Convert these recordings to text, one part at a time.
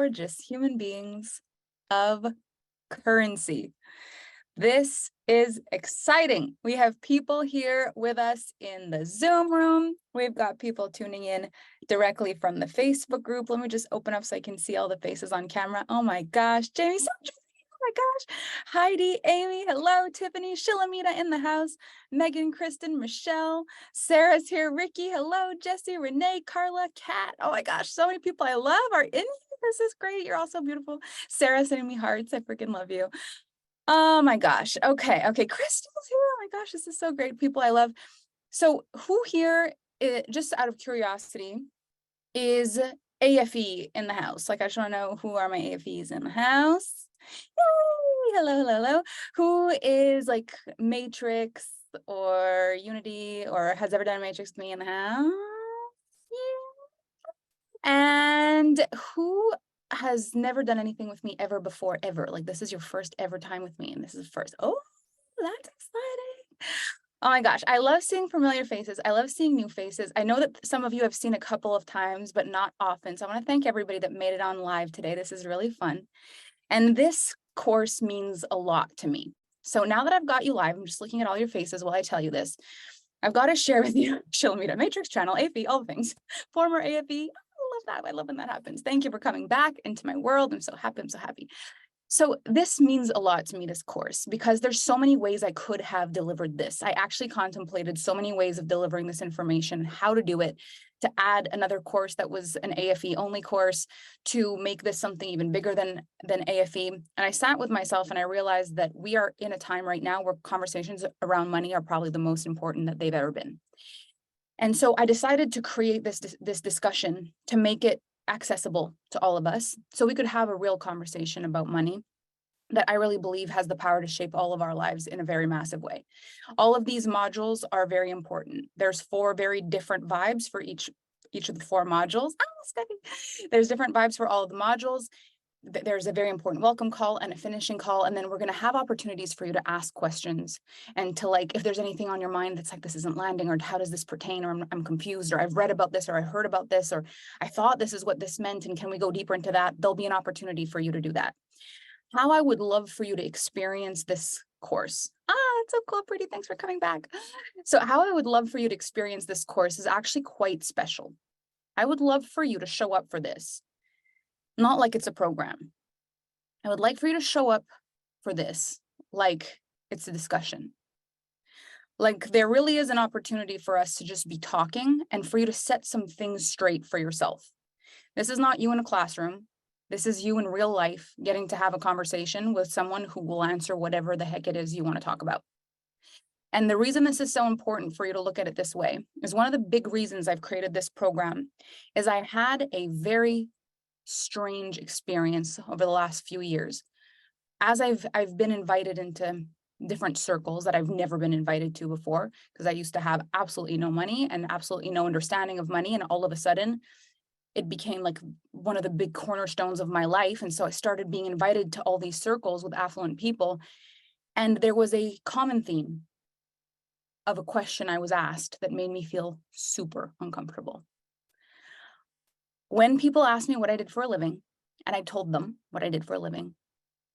gorgeous human beings of currency. This is exciting. We have people here with us in the Zoom room. We've got people tuning in directly from the Facebook group. Let me just open up so I can see all the faces on camera. Oh my gosh, Jamie, oh my gosh. Heidi, Amy, hello, Tiffany, Shilamita in the house, Megan, Kristen, Michelle, Sarah's here, Ricky, hello, Jesse, Renee, Carla, Kat. Oh my gosh, so many people I love are in here. This is great. You're all so beautiful. Sarah sending me hearts. I freaking love you. Oh my gosh. Okay. Crystal's here. Oh my gosh. This is so great. People I love. So who here, just out of curiosity, is AFE in the house? Like, I just want to know, who are my AFEs in the house? Yay! Hello. Who is like Matrix or Unity or has ever done Matrix with me in the house? Yeah. And who has never done anything with me ever before, ever? Like, this is your first ever time with me, and this is first. Oh, that's exciting. Oh my gosh, I love seeing familiar faces. I love seeing new faces. I know that some of you have seen a couple of times, but not often. So I want to thank everybody that made it on live today. This is really fun. And this course means a lot to me. So now that I've got you live, I'm just looking at all your faces while I tell you this. I've got to share with you Shilamita, Matrix channel, AFE, all the things. Former AFE. I love when that happens. Thank you for coming back into my world. I'm so happy. So this means a lot to me, this course, because there's so many ways I could have delivered this. I actually contemplated so many ways of delivering this information, how to do it, to add another course that was an AFE only course, to make this something even bigger than AFE. And I sat with myself and I realized that we are in a time right now where conversations around money are probably the most important that they've ever been. And so I decided to create this discussion to make it accessible to all of us so we could have a real conversation about money that I really believe has the power to shape all of our lives in a very massive way. All of these modules are very important. There's 4 very different vibes for each of the 4 modules. There's different vibes for all of the modules. There's a very important welcome call and a finishing call. And then we're going to have opportunities for you to ask questions and to, like, if there's anything on your mind that's like, this isn't landing, or how does this pertain, or I'm confused, or I've read about this, or I heard about this, or I thought this is what this meant, and can we go deeper into that? There'll be an opportunity for you to do that. How I would love for you to experience this course. It's so cool, Pretty. Thanks for coming back. So how I would love for you to experience this course is actually quite special. I would love for you to show up for this. Not like it's a program. I would like for you to show up for this like it's a discussion. Like, there really is an opportunity for us to just be talking and for you to set some things straight for yourself. This is not you in a classroom. This is you in real life getting to have a conversation with someone who will answer whatever the heck it is you want to talk about. And the reason this is so important for you to look at it this way is one of the big reasons I've created this program is I had a very strange experience over the last few years. As I've been invited into different circles that I've never been invited to before, because I used to have absolutely no money and absolutely no understanding of money. And all of a sudden, it became like one of the big cornerstones of my life. And so I started being invited to all these circles with affluent people. And there was a common theme of a question I was asked that made me feel super uncomfortable. When people asked me what I did for a living, and I told them what I did for a living,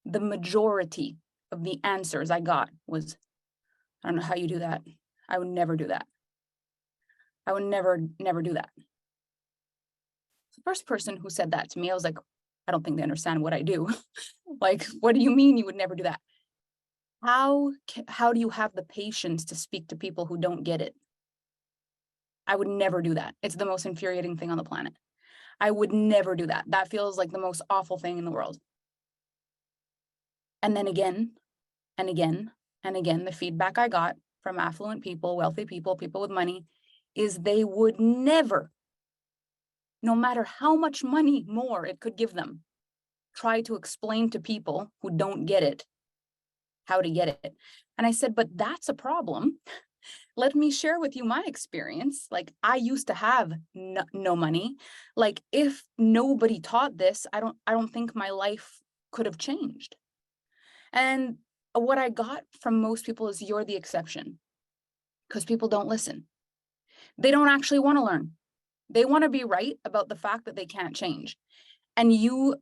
the majority of the answers I got was, I don't know how you do that. I would never do that. I would never do that. The first person who said that to me, I was like, I don't think they understand what I do. Like, what do you mean you would never do that? How do you have the patience to speak to people who don't get it? I would never do that. It's the most infuriating thing on the planet. I would never do that. That feels like the most awful thing in the world. And then again, and again, and again, the feedback I got from affluent people, wealthy people, people with money, is they would never, no matter how much money more it could give them, try to explain to people who don't get it how to get it. And I said, but that's a problem. Let me share with you my experience. Like, I used to have no money. Like, if nobody taught this, I don't think my life could have changed. And what I got from most people is, you're the exception, because people don't listen. They don't actually want to learn. They want to be right about the fact that they can't change. And you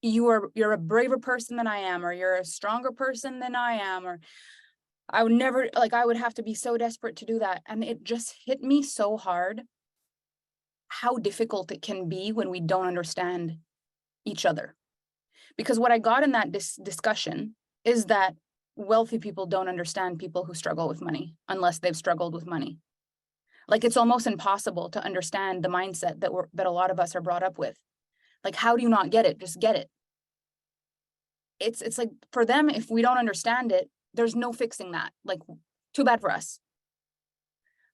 you're a braver person than I am, or you're a stronger person than I am, or I would never, like, I would have to be so desperate to do that. And it just hit me so hard how difficult it can be when we don't understand each other. Because what I got in that discussion is that wealthy people don't understand people who struggle with money unless they've struggled with money. Like, it's almost impossible to understand the mindset that a lot of us are brought up with. Like, how do you not get it? Just get it. It's like, for them, if we don't understand it, there's no fixing that. Like, too bad for us.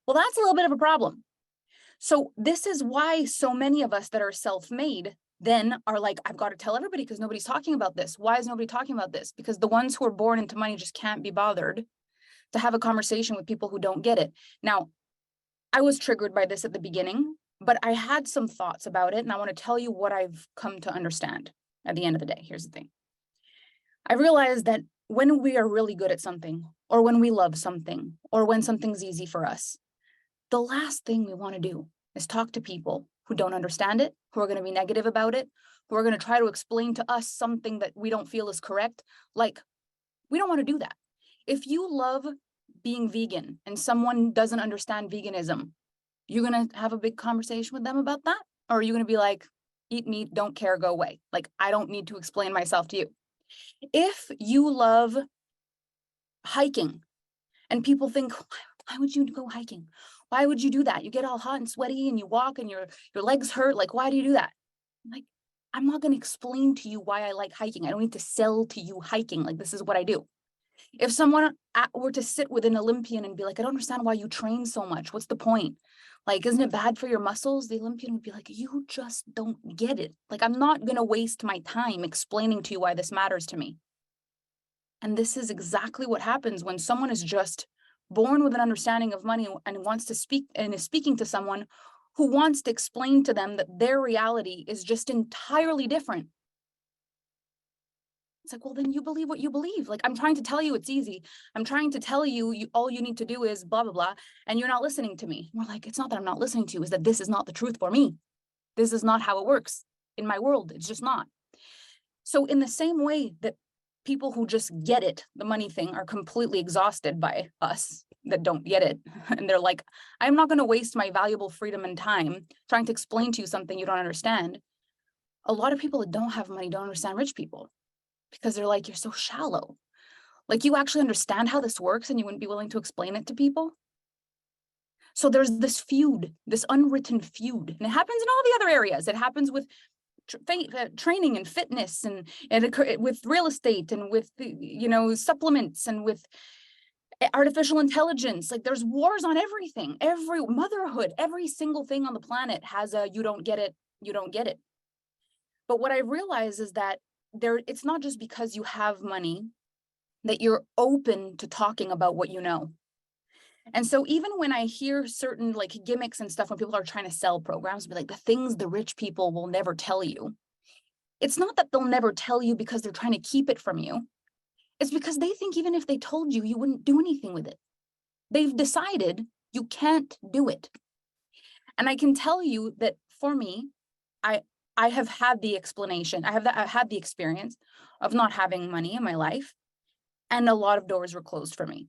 Well, that's a little bit of a problem. So this is why so many of us that are self-made then are like, I've got to tell everybody because nobody's talking about this. Why is nobody talking about this? Because the ones who are born into money just can't be bothered to have a conversation with people who don't get it. Now, I was triggered by this at the beginning, but I had some thoughts about it, and I want to tell you what I've come to understand at the end of the day. Here's the thing. I realized that when we are really good at something, or when we love something, or when something's easy for us, the last thing we want to do is talk to people who don't understand it, who are going to be negative about it, who are going to try to explain to us something that we don't feel is correct. Like, we don't want to do that. If you love being vegan and someone doesn't understand veganism, you're going to have a big conversation with them about that? Or are you going to be like, eat meat, don't care, go away? Like, I don't need to explain myself to you. If you love hiking and people think, why would you go hiking? Why would you do that? You get all hot and sweaty and you walk and your legs hurt. Like, why do you do that? Like, I'm not going to explain to you why I like hiking. I don't need to sell to you hiking. Like, this is what I do. If someone were to sit with an Olympian and be like, I don't understand why you train so much. What's the point? Like, isn't it bad for your muscles? The Olympian would be like, you just don't get it. Like, I'm not going to waste my time explaining to you why this matters to me. And this is exactly what happens when someone is just born with an understanding of money and wants to speak and is speaking to someone who wants to explain to them that their reality is just entirely different. It's like, well, then you believe what you believe. Like, I'm trying to tell you it's easy. I'm trying to tell you, all you need to do is blah, blah, blah. And you're not listening to me. We're like, it's not that I'm not listening to you, it's that this is not the truth for me. This is not how it works in my world. It's just not. So in the same way that people who just get it, the money thing, are completely exhausted by us that don't get it. And they're like, I'm not going to waste my valuable freedom and time trying to explain to you something you don't understand. A lot of people that don't have money don't understand rich people because they're like, you're so shallow. Like, you actually understand how this works and you wouldn't be willing to explain it to people. So there's this feud, this unwritten feud, and it happens in all the other areas. It happens with training and fitness and with real estate and with, supplements and with artificial intelligence. Like, there's wars on everything. Every motherhood, every single thing on the planet has a you don't get it, you don't get it. But what I realize is that it's not just because you have money that you're open to talking about what you know. And so even when I hear certain like gimmicks and stuff, when people are trying to sell programs, be like, the things the rich people will never tell you, it's not that they'll never tell you because they're trying to keep it from you. It's because they think even if they told you, you wouldn't do anything with it. They've decided you can't do it. And I can tell you that for me, I have had the explanation. I had the experience of not having money in my life, and a lot of doors were closed for me.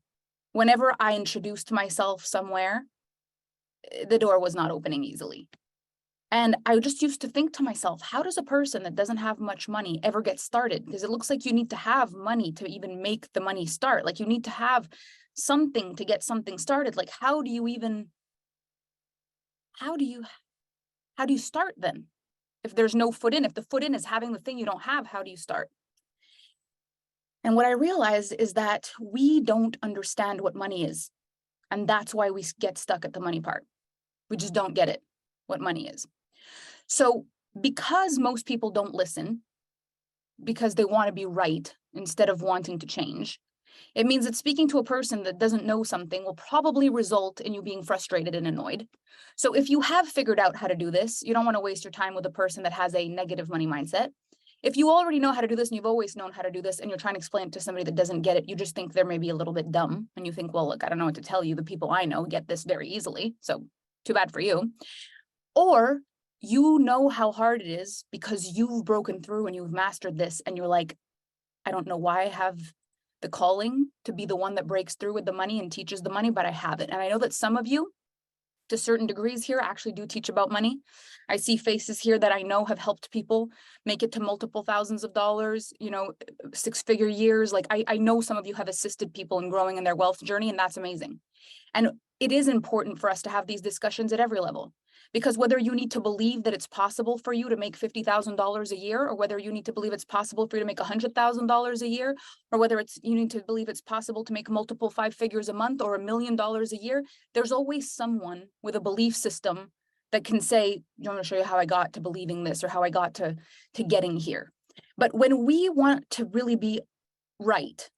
Whenever I introduced myself somewhere, the door was not opening easily. And I just used to think to myself, how does a person that doesn't have much money ever get started? Because it looks like you need to have money to even make the money start. Like, you need to have something to get something started. Like, how do you start then? If there's no foot in, if the foot in is having the thing you don't have, how do you start? And what I realized is that we don't understand what money is. And that's why we get stuck at the money part. We just don't get it, what money is. So because most people don't listen, because they want to be right instead of wanting to change, it means that speaking to a person that doesn't know something will probably result in you being frustrated and annoyed. So if you have figured out how to do this, you don't want to waste your time with a person that has a negative money mindset. If you already know how to do this and you've always known how to do this and you're trying to explain it to somebody that doesn't get it, you just think they're maybe a little bit dumb and you think, well, look, I don't know what to tell you. The people I know get this very easily. So too bad for you. Or you know how hard it is because you've broken through and you've mastered this. And you're like, I don't know why I have the calling to be the one that breaks through with the money and teaches the money, but I have it. And I know that some of you, to certain degrees here, actually do teach about money. I see faces here that I know have helped people make it to multiple thousands of dollars, you know, 6-figure years. Like I know some of you have assisted people in growing in their wealth journey, and that's amazing. And it is important for us to have these discussions at every level, because whether you need to believe that it's possible for you to make $50,000 a year, or whether you need to believe it's possible for you to make $100,000 a year, or whether you need to believe it's possible to make multiple 5 figures a month or $1 million a year, there's always someone with a belief system that can say, I'm going to show you how I got to believing this or how I got to getting here. But when we want to really be right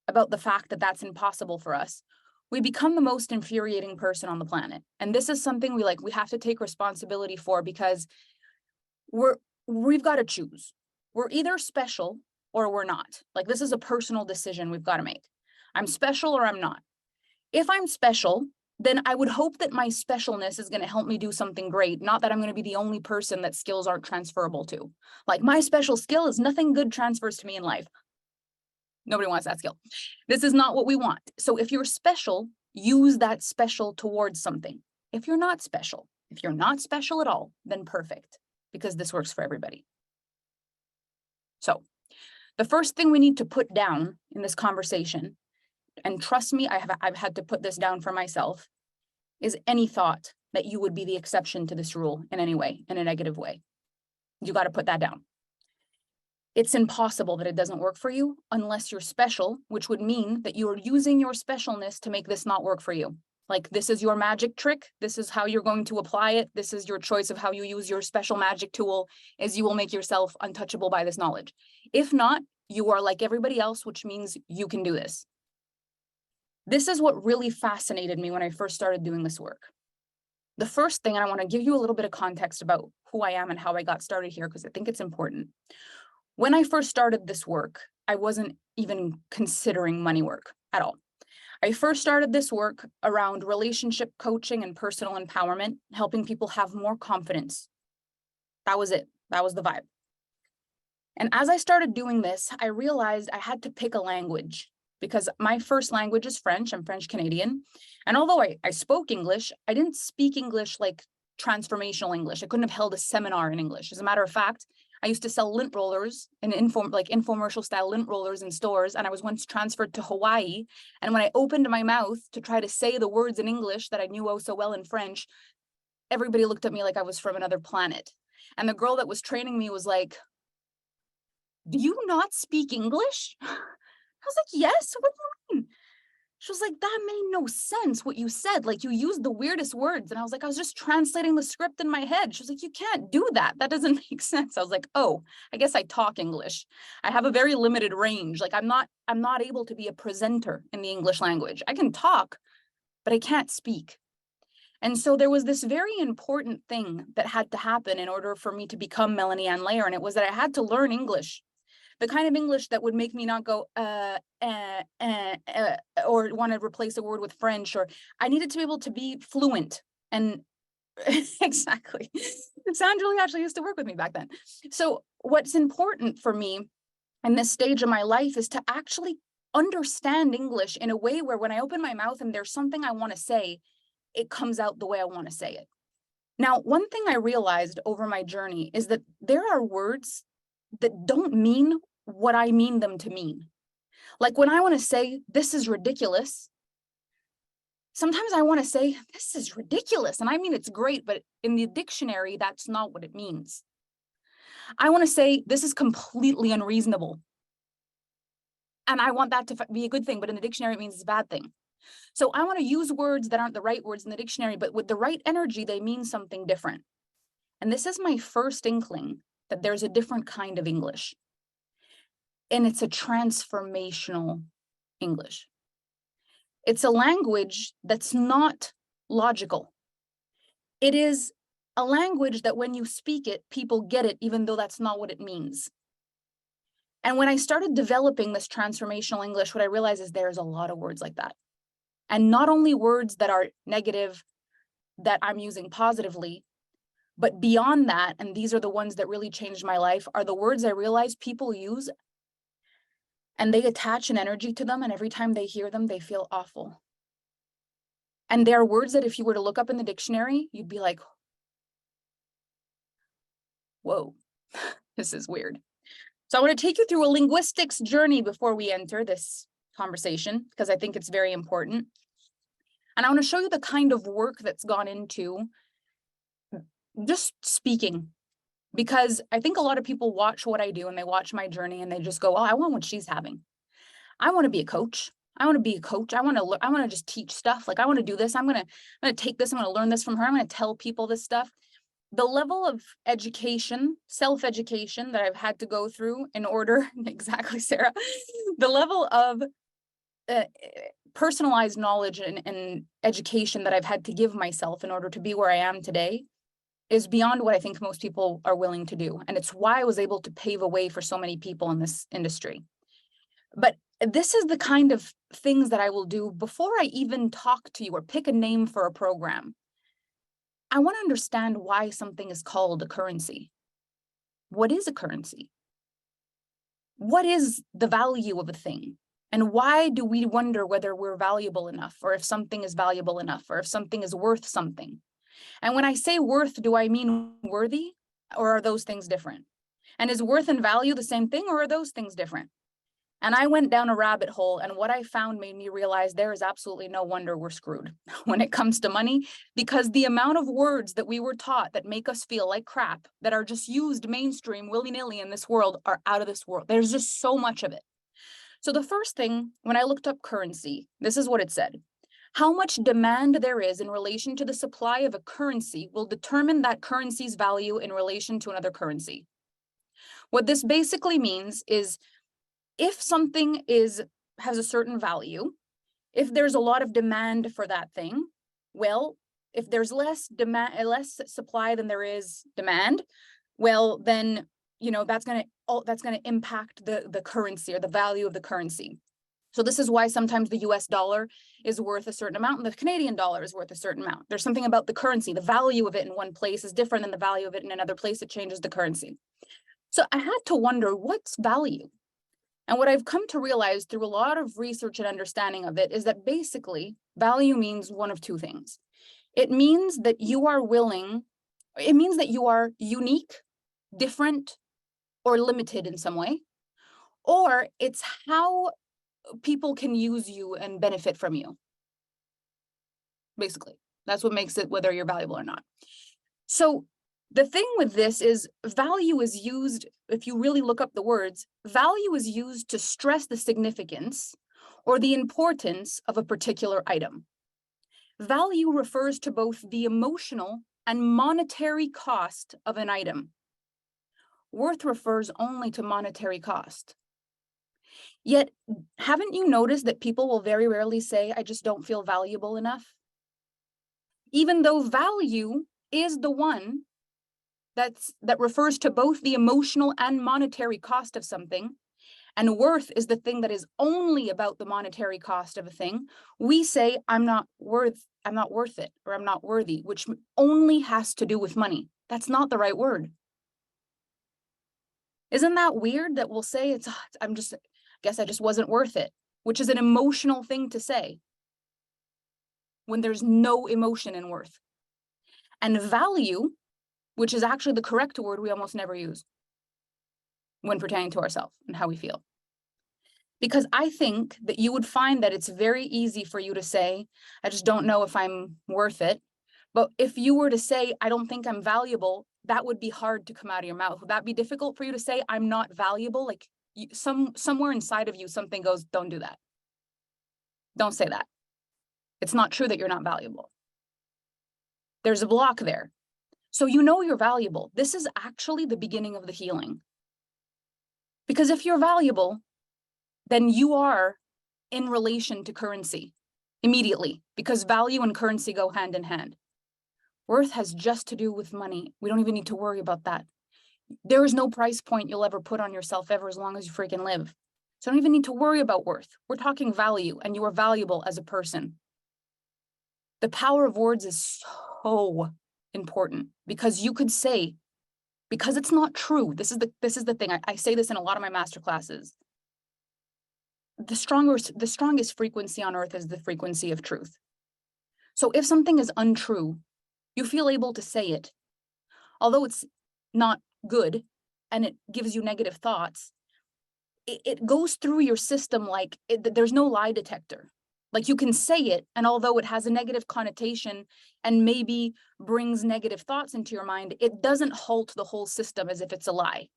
about the fact that that's impossible for us, we become the most infuriating person on the planet. And this is something we have to take responsibility for, because we've got to choose. We're either special or we're not. Like, this is a personal decision we've got to make. I'm special or I'm not. If I'm special, then I would hope that my specialness is going to help me do something great, not that I'm going to be the only person that skills aren't transferable to. Like, my special skill is nothing good transfers to me in life. Nobody wants that skill. This is not what we want. So if you're special, use that special towards something. If you're not special at all, then perfect, because this works for everybody. So the first thing we need to put down in this conversation, and trust me, I've had to put this down for myself, is any thought that you would be the exception to this rule in any way, in a negative way. You got to put that down. It's impossible that it doesn't work for you unless you're special, which would mean that you are using your specialness to make this not work for you. Like, this is your magic trick. This is how you're going to apply it. This is your choice of how you use your special magic tool, is you will make yourself untouchable by this knowledge. If not, you are like everybody else, which means you can do this. This is what really fascinated me when I first started doing this work. The first thing, and I want to give you a little bit of context about who I am and how I got started here, because I think it's important. When I first started this work, I wasn't even considering money work at all. I first started this work around relationship coaching and personal empowerment, helping people have more confidence. That was it. That was the vibe. And as I started doing this, I realized I had to pick a language, because my first language is French. I'm French Canadian. And although I spoke English, I didn't speak English like transformational English. I couldn't have held a seminar in English. As a matter of fact, I used to sell lint rollers and infomercial style lint rollers in stores. And I was once transferred to Hawaii. And when I opened my mouth to try to say the words in English that I knew oh so well in French, everybody looked at me like I was from another planet. And the girl that was training me was like, "Do you not speak English?" I was like, "Yes, what do you mean?" She was like, "That made no sense what you said. Like, you used the weirdest words." And I was like, "I was just translating the script in my head." She was like, "You can't do that. That doesn't make sense." I was like, "Oh, I guess I talk English. I have a very limited range. Like, I'm not able to be a presenter in the English language. I can talk, but I can't speak." And so there was this very important thing that had to happen in order for me to become Melanie Ann Layer. And it was that I had to learn English. The kind of English that would make me not go, or want to replace a word with French, or I needed to be able to be fluent. And exactly. Sandra Lee actually used to work with me back then. So what's important for me in this stage of my life is to actually understand English in a way where when I open my mouth and there's something I want to say, it comes out the way I want to say it. Now, one thing I realized over my journey is that there are words that don't mean what I mean them to mean. Like, when I want to say, "This is ridiculous," sometimes I want to say, "This is ridiculous." And I mean, it's great, but in the dictionary, that's not what it means. I want to say, "This is completely unreasonable." And I want that to be a good thing, but in the dictionary, it means it's a bad thing. So I want to use words that aren't the right words in the dictionary, but with the right energy, they mean something different. And this is my first inkling that there's a different kind of English. And it's a transformational English. It's a language that's not logical. It is a language that when you speak it, people get it, even though that's not what it means. And when I started developing this transformational English, what I realized is there's a lot of words like that. And not only words that are negative that I'm using positively, But beyond that, and these are the ones that really changed my life, are the words I realized people use and they attach an energy to them. And every time they hear them, they feel awful. And there are words that if you were to look up in the dictionary, you'd be like, whoa, this is weird. So I want to take you through a linguistics journey before we enter this conversation, because I think it's very important. And I want to show you the kind of work that's gone into just speaking, because I think a lot of people watch what I do and they watch my journey and they just go, oh, I want what she's having. I want to be a coach. I want to be a coach. I want to just teach stuff. Like I want to do this. I'm going to take this. I'm going to learn this from her. I'm going to tell people this stuff. The level of education, self-education that I've had to go through in order, exactly, Sarah, the level of personalized knowledge and education that I've had to give myself in order to be where I am today is beyond what I think most people are willing to do. And it's why I was able to pave a way for so many people in this industry. But this is the kind of things that I will do before I even talk to you or pick a name for a program. I want to understand why something is called a currency. What is a currency? What is the value of a thing? And why do we wonder whether we're valuable enough, or if something is valuable enough, or if something is worth something? And when I say worth, do I mean worthy, or are those things different? And is worth and value the same thing, or are those things different? And I went down a rabbit hole, and what I found made me realize there is absolutely no wonder we're screwed when it comes to money, because the amount of words that we were taught that make us feel like crap, that are just used mainstream willy-nilly in this world, are out of this world. There's just so much of it. So the first thing, when I looked up currency, this is what it said. How much demand there is in relation to the supply of a currency will determine that currency's value in relation to another currency. What this basically means is, if something has a certain value, if there's a lot of demand for that thing, well, if there's less supply than there is demand, well, then that's going to impact the currency or the value of the currency. So this is why sometimes the US dollar is worth a certain amount and the Canadian dollar is worth a certain amount. There's something about the currency. The value of it in one place is different than the value of it in another place. It changes the currency. So I had to wonder, what's value? And what I've come to realize through a lot of research and understanding of it is that basically value means one of two things. It means that you are unique, different, or limited in some way, or it's how people can use you and benefit from you. Basically, that's what makes it whether you're valuable or not. So the thing with this is value is used, if you really look up the words, value is used to stress the significance or the importance of a particular item. Value refers to both the emotional and monetary cost of an item. Worth refers only to monetary cost. Yet, haven't you noticed that people will very rarely say, I just don't feel valuable enough? Even though value is the one that refers to both the emotional and monetary cost of something, and worth is the thing that is only about the monetary cost of a thing, we say, I'm not worth it, or I'm not worthy, which only has to do with money. That's not the right word. Isn't that weird that we'll say I guess I just wasn't worth it, which is an emotional thing to say when there's no emotion in worth. And value, which is actually the correct word, we almost never use when pertaining to ourselves and how we feel. Because I think that you would find that it's very easy for you to say, I just don't know if I'm worth it. But if you were to say, I don't think I'm valuable, that would be hard to come out of your mouth. Would that be difficult for you to say, I'm not valuable? Like somewhere inside of you, something goes, don't do that. Don't say that. It's not true that you're not valuable. There's a block there. So you know you're valuable. This is actually the beginning of the healing. Because if you're valuable, then you are in relation to currency immediately, because value and currency go hand in hand. Worth has just to do with money. We don't even need to worry about that. There is no price point you'll ever put on yourself ever as long as you freaking live. So don't even need to worry about worth. We're talking value, and you are valuable as a person. The power of words is so important, because you could say, because it's not true. This is the thing. I say this in a lot of my master classes. The strongest frequency on earth is the frequency of truth. So if something is untrue, you feel able to say it, although it's not good and it gives you negative thoughts. It goes through your system like there's no lie detector. Like you can say it, and although it has a negative connotation and maybe brings negative thoughts into your mind, it doesn't halt the whole system as if it's a lie.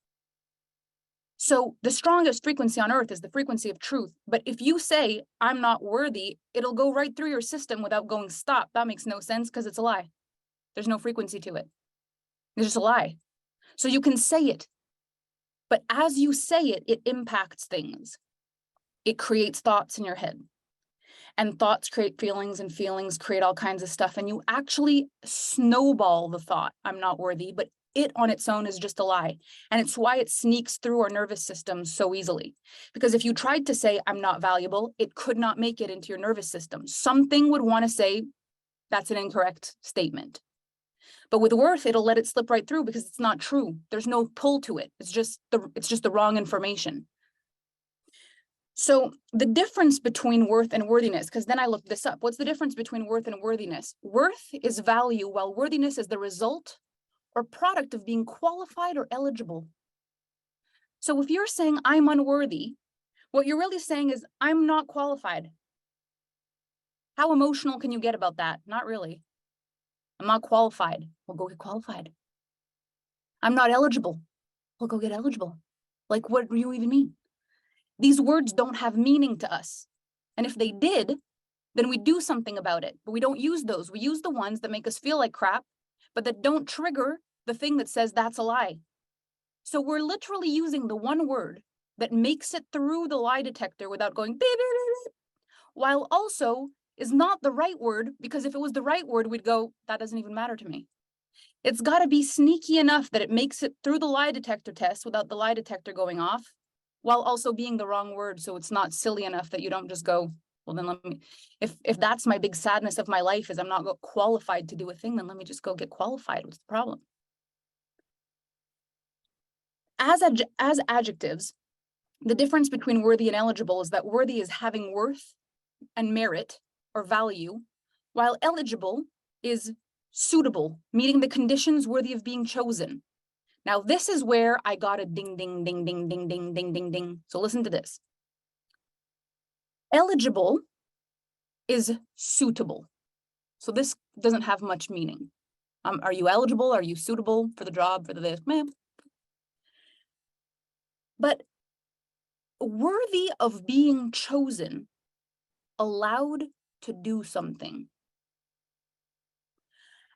So the strongest frequency on earth is the frequency of truth. But if you say, I'm not worthy, it'll go right through your system without going, stop. That makes no sense because it's a lie. There's no frequency to it. It's just a lie. So you can say it. But as you say it, it impacts things. It creates thoughts in your head. And thoughts create feelings, and feelings create all kinds of stuff. And you actually snowball the thought, I'm not worthy, but it on its own is just a lie. And it's why it sneaks through our nervous system so easily. Because if you tried to say, I'm not valuable, it could not make it into your nervous system. Something would want to say, that's an incorrect statement. But with worth, it'll let it slip right through because it's not true. There's no pull to it. It's just the wrong information. So the difference between worth and worthiness, because then I looked this up. What's the difference between worth and worthiness? Worth is value, while worthiness is the result or product of being qualified or eligible. So if you're saying I'm unworthy, what you're really saying is I'm not qualified. How emotional can you get about that? Not really. I'm not qualified. Well, go get qualified. I'm not eligible. Well, go get eligible. Like, what do you even mean? These words don't have meaning to us. And if they did, then we do something about it. But we don't use those. We use the ones that make us feel like crap, but that don't trigger the thing that says that's a lie. So we're literally using the one word that makes it through the lie detector without going, beep, beep, beep, beep, while also is not the right word, because if it was the right word, we'd go, that doesn't even matter to me. It's got to be sneaky enough that it makes it through the lie detector test without the lie detector going off, while also being the wrong word. So it's not silly enough that you don't just go, well, then let me, if that's my big sadness of my life is I'm not qualified to do a thing, then let me just go get qualified. What's the problem? As adjectives, the difference between worthy and eligible is that worthy is having worth and merit or value, while eligible is suitable, meeting the conditions worthy of being chosen. Now, this is where I got a ding, ding, ding, ding, ding, ding, ding, ding, ding. So listen to this. Eligible is suitable. So this doesn't have much meaning. Are you eligible? Are you suitable for the job, for the this? Meh. But worthy of being chosen, allowed to do something.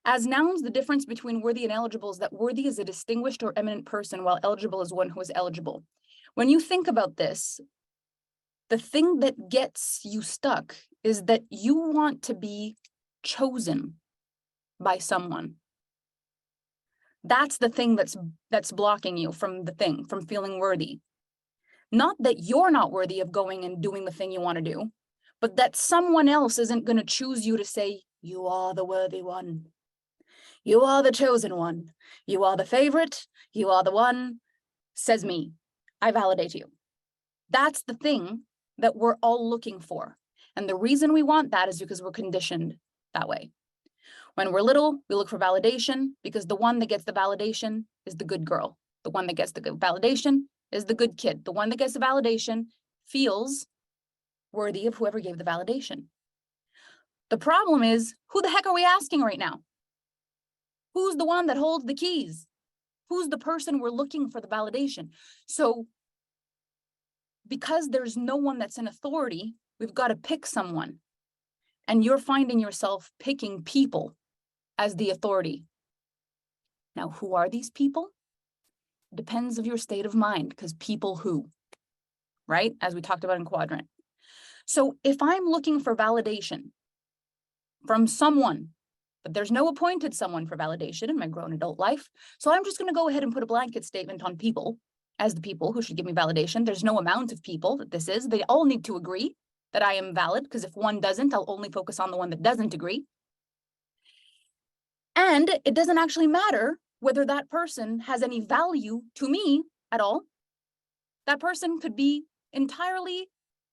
As nouns, the difference between worthy and eligible is that worthy is a distinguished or eminent person, while eligible is one who is eligible. When you think about this, the thing that gets you stuck is that you want to be chosen by someone. That's the thing that's blocking you from from feeling worthy. Not that you're not worthy of going and doing the thing you want to do, but that someone else isn't going to choose you to say, you are the worthy one. You are the chosen one. You are the favorite. You are the one. Says me. I validate you. That's the thing that we're all looking for. And the reason we want that is because we're conditioned that way. When we're little, we look for validation because the one that gets the validation is the good girl. The one that gets the good validation is the good kid. The one that gets the validation feels worthy of whoever gave the validation. The problem is, who the heck are we asking right now? Who's the one that holds the keys? Who's the person we're looking for the validation? So because there's no one that's in authority, we've got to pick someone. And you're finding yourself picking people as the authority. Now, who are these people? Depends of your state of mind, because people who, right? As we talked about in quadrant. So if I'm looking for validation from someone, but there's no appointed someone for validation in my grown adult life, so I'm just going to go ahead and put a blanket statement on people as the people who should give me validation. There's no amount of people that this is. They all need to agree that I am valid, because if one doesn't, I'll only focus on the one that doesn't agree. And it doesn't actually matter whether that person has any value to me at all. That person could be entirely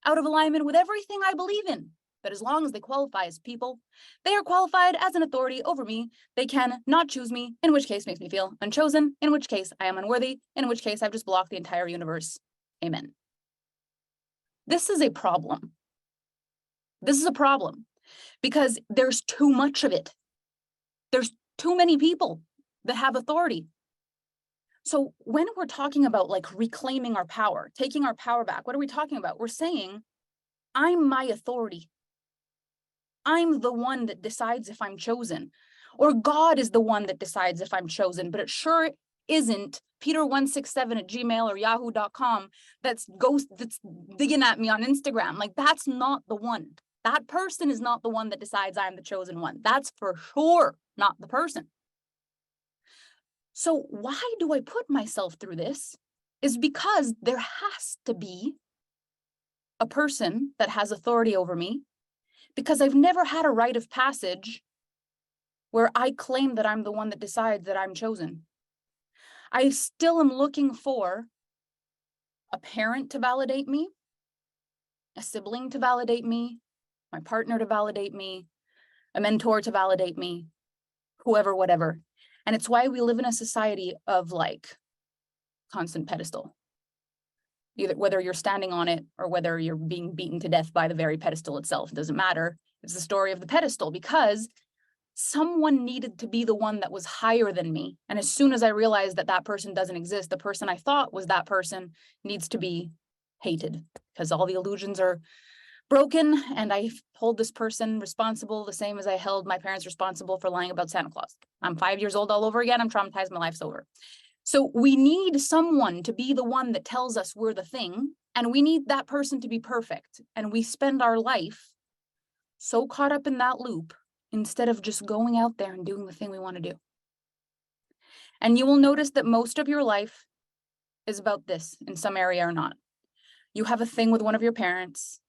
out of alignment with everything I believe in. But as long as they qualify as people, they are qualified as an authority over me. They can not choose me, in which case makes me feel unchosen, in which case I am unworthy, in which case I've just blocked the entire universe. Amen. This is a problem. This is a problem because there's too much of it. There's too many people that have authority. So when we're talking about like reclaiming our power, taking our power back, what are we talking about? We're saying, I'm my authority. I'm the one that decides if I'm chosen, or God is the one that decides if I'm chosen, but it sure isn't peter167@gmail or yahoo.com that's digging at me on Instagram. Like, that's not the one. That person is not the one that decides I'm the chosen one. That's for sure not the person. So why do I put myself through this? Is because there has to be a person that has authority over me, because I've never had a rite of passage where I claim that I'm the one that decides that I'm chosen. I still am looking for a parent to validate me, a sibling to validate me, my partner to validate me, a mentor to validate me, whoever, whatever. And it's why we live in a society of like constant pedestal. Either whether you're standing on it or whether you're being beaten to death by the very pedestal itself, it doesn't matter. It's the story of the pedestal, because someone needed to be the one that was higher than me. And as soon as I realized that that person doesn't exist, the person I thought was that person needs to be hated, because all the illusions are broken. And I hold this person responsible the same as I held my parents responsible for lying about Santa Claus. I'm 5 years old all over again. I'm traumatized. My life's over. So we need someone to be the one that tells us we're the thing, and we need that person to be perfect. And we spend our life so caught up in that loop instead of just going out there and doing the thing we want to do. And you will notice that most of your life is about this in some area or not. You have a thing with one of your parents.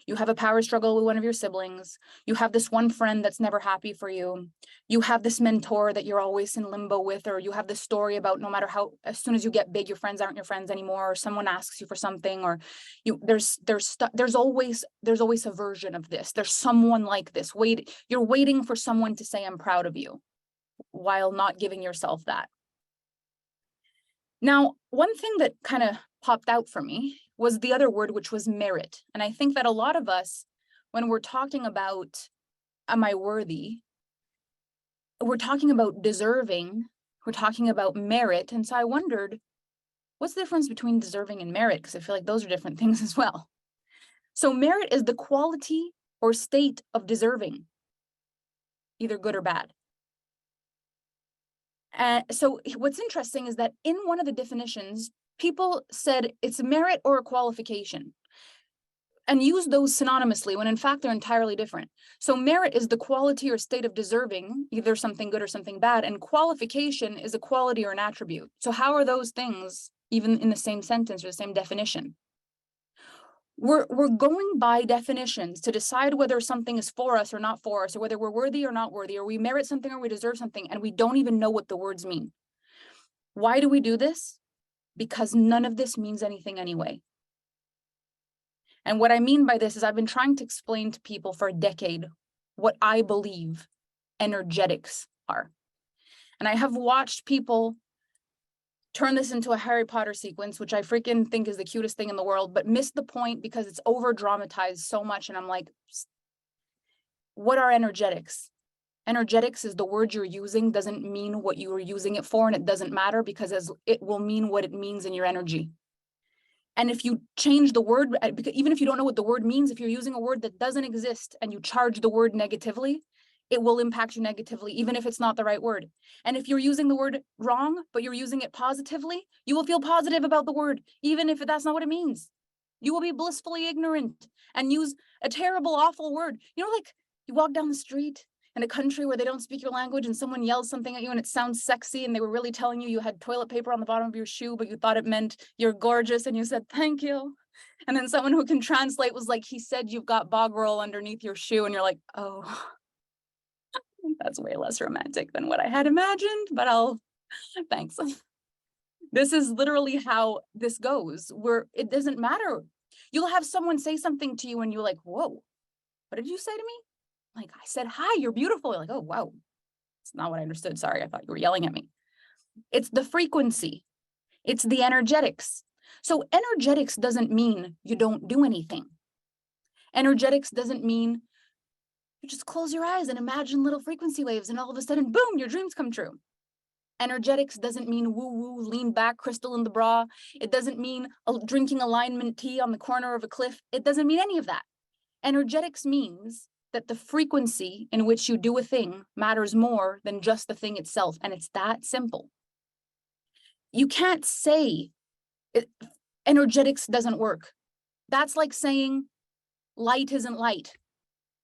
You have a power struggle with one of your siblings. You have this one friend that's never happy for you. You have this mentor that you're always in limbo with, or you have this story about no matter how, as soon as you get big, your friends aren't your friends anymore, or someone asks you for something, or there's always a version of this. There's someone like this. You're waiting for someone to say, I'm proud of you, while not giving yourself that. Now, one thing that kind of popped out for me was the other word, which was merit. And I think that a lot of us, when we're talking about, am I worthy? We're talking about deserving, we're talking about merit. And so I wondered, what's the difference between deserving and merit? Because I feel like those are different things as well. So merit is the quality or state of deserving, either good or bad. So what's interesting is that in one of the definitions, people said it's a merit or a qualification, and use those synonymously when in fact they're entirely different. So merit is the quality or state of deserving, either something good or something bad, and qualification is a quality or an attribute. So how are those things even in the same sentence or the same definition? We're going by definitions to decide whether something is for us or not for us, or whether we're worthy or not worthy, or we merit something or we deserve something, and we don't even know what the words mean. Why do we do this? Because none of this means anything anyway. And what I mean by this is I've been trying to explain to people for a decade what I believe energetics are. And I have watched people turn this into a Harry Potter sequence, which I freaking think is the cutest thing in the world, but miss the point because it's over dramatized so much. And I'm like, what are energetics? Energetics is the word you're using, doesn't mean what you were using it for, and it doesn't matter because it will mean what it means in your energy. And if you change the word, even if you don't know what the word means, if you're using a word that doesn't exist and you charge the word negatively, it will impact you negatively, even if it's not the right word. And if you're using the word wrong, but you're using it positively, you will feel positive about the word, even if that's not what it means. You will be blissfully ignorant and use a terrible, awful word. You know, like you walk down the street in a country where they don't speak your language and someone yells something at you and it sounds sexy and they were really telling you had toilet paper on the bottom of your shoe, but you thought it meant you're gorgeous and you said, thank you. And then someone who can translate was like, he said you've got bog roll underneath your shoe, and you're like, oh. That's way less romantic than what I had imagined, but thanks. This is literally how this goes, where it doesn't matter. You'll have someone say something to you and you're like, whoa, what did you say to me? Like, I said, hi, you're beautiful. You're like, oh, wow. It's not what I understood. Sorry, I thought you were yelling at me. It's the frequency. It's the energetics. So energetics doesn't mean you don't do anything. Energetics doesn't mean you just close your eyes and imagine little frequency waves and all of a sudden, boom, your dreams come true. Energetics doesn't mean woo-woo, lean back, crystal in the bra. It doesn't mean drinking alignment tea on the corner of a cliff. It doesn't mean any of that. Energetics means that the frequency in which you do a thing matters more than just the thing itself. And it's that simple. You can't say energetics doesn't work. That's like saying light isn't light.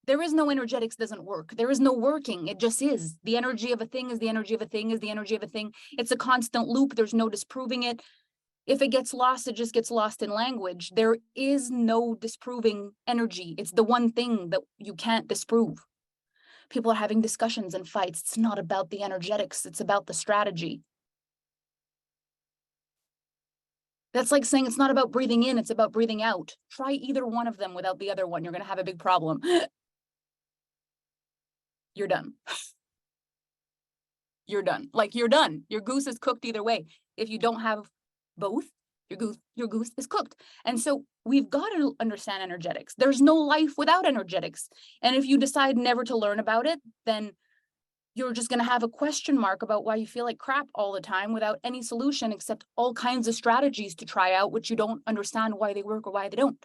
There is no energetics doesn't work. There is no working. It just is. The energy of a thing is the energy of a thing is the energy of a thing. It's a constant loop. There's no disproving it. If it gets lost, it just gets lost in language. There is no disproving energy. It's the one thing that you can't disprove. People are having discussions and fights. It's not about the energetics. It's about the strategy. That's like saying it's not about breathing in. It's about breathing out. Try either one of them without the other one. You're going to have a big problem. You're done. You're done. Like, you're done. Your goose is cooked either way. If you don't have both, your goose is cooked. And so we've got to understand energetics. There's no life without energetics. And if you decide never to learn about it, then you're just going to have a question mark about why you feel like crap all the time without any solution except all kinds of strategies to try out, which you don't understand why they work or why they don't.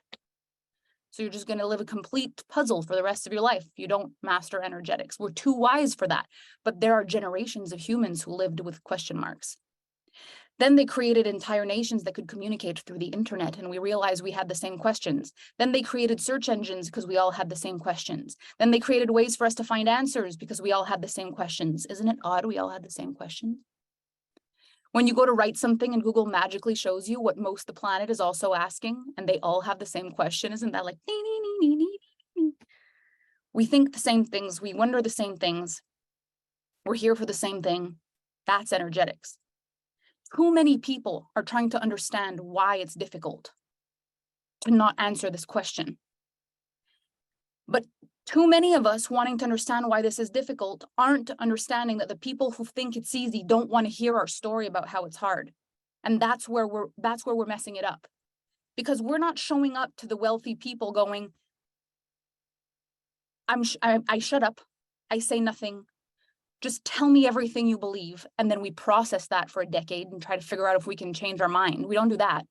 So you're just going to live a complete puzzle for the rest of your life if you don't master energetics. We're too wise for that. But there are generations of humans who lived with question marks. Then they created entire nations that could communicate through the internet, and we realized we had the same questions. Then they created search engines because we all had the same questions. Then they created ways for us to find answers because we all had the same questions. Isn't it odd we all had the same questions? When you go to write something and Google magically shows you what most of the planet is also asking, and they all have the same question, isn't that like, nee, nee, nee, nee, nee, nee. We think the same things, we wonder the same things, we're here for the same thing. That's energetics. Too many people are trying to understand why it's difficult to not answer this question. But too many of us wanting to understand why this is difficult aren't understanding that the people who think it's easy don't want to hear our story about how it's hard. And that's where we're messing it up. Because we're not showing up to the wealthy people going, I shut up, I say nothing, just tell me everything you believe. And then we process that for a decade and try to figure out if we can change our mind. We don't do that.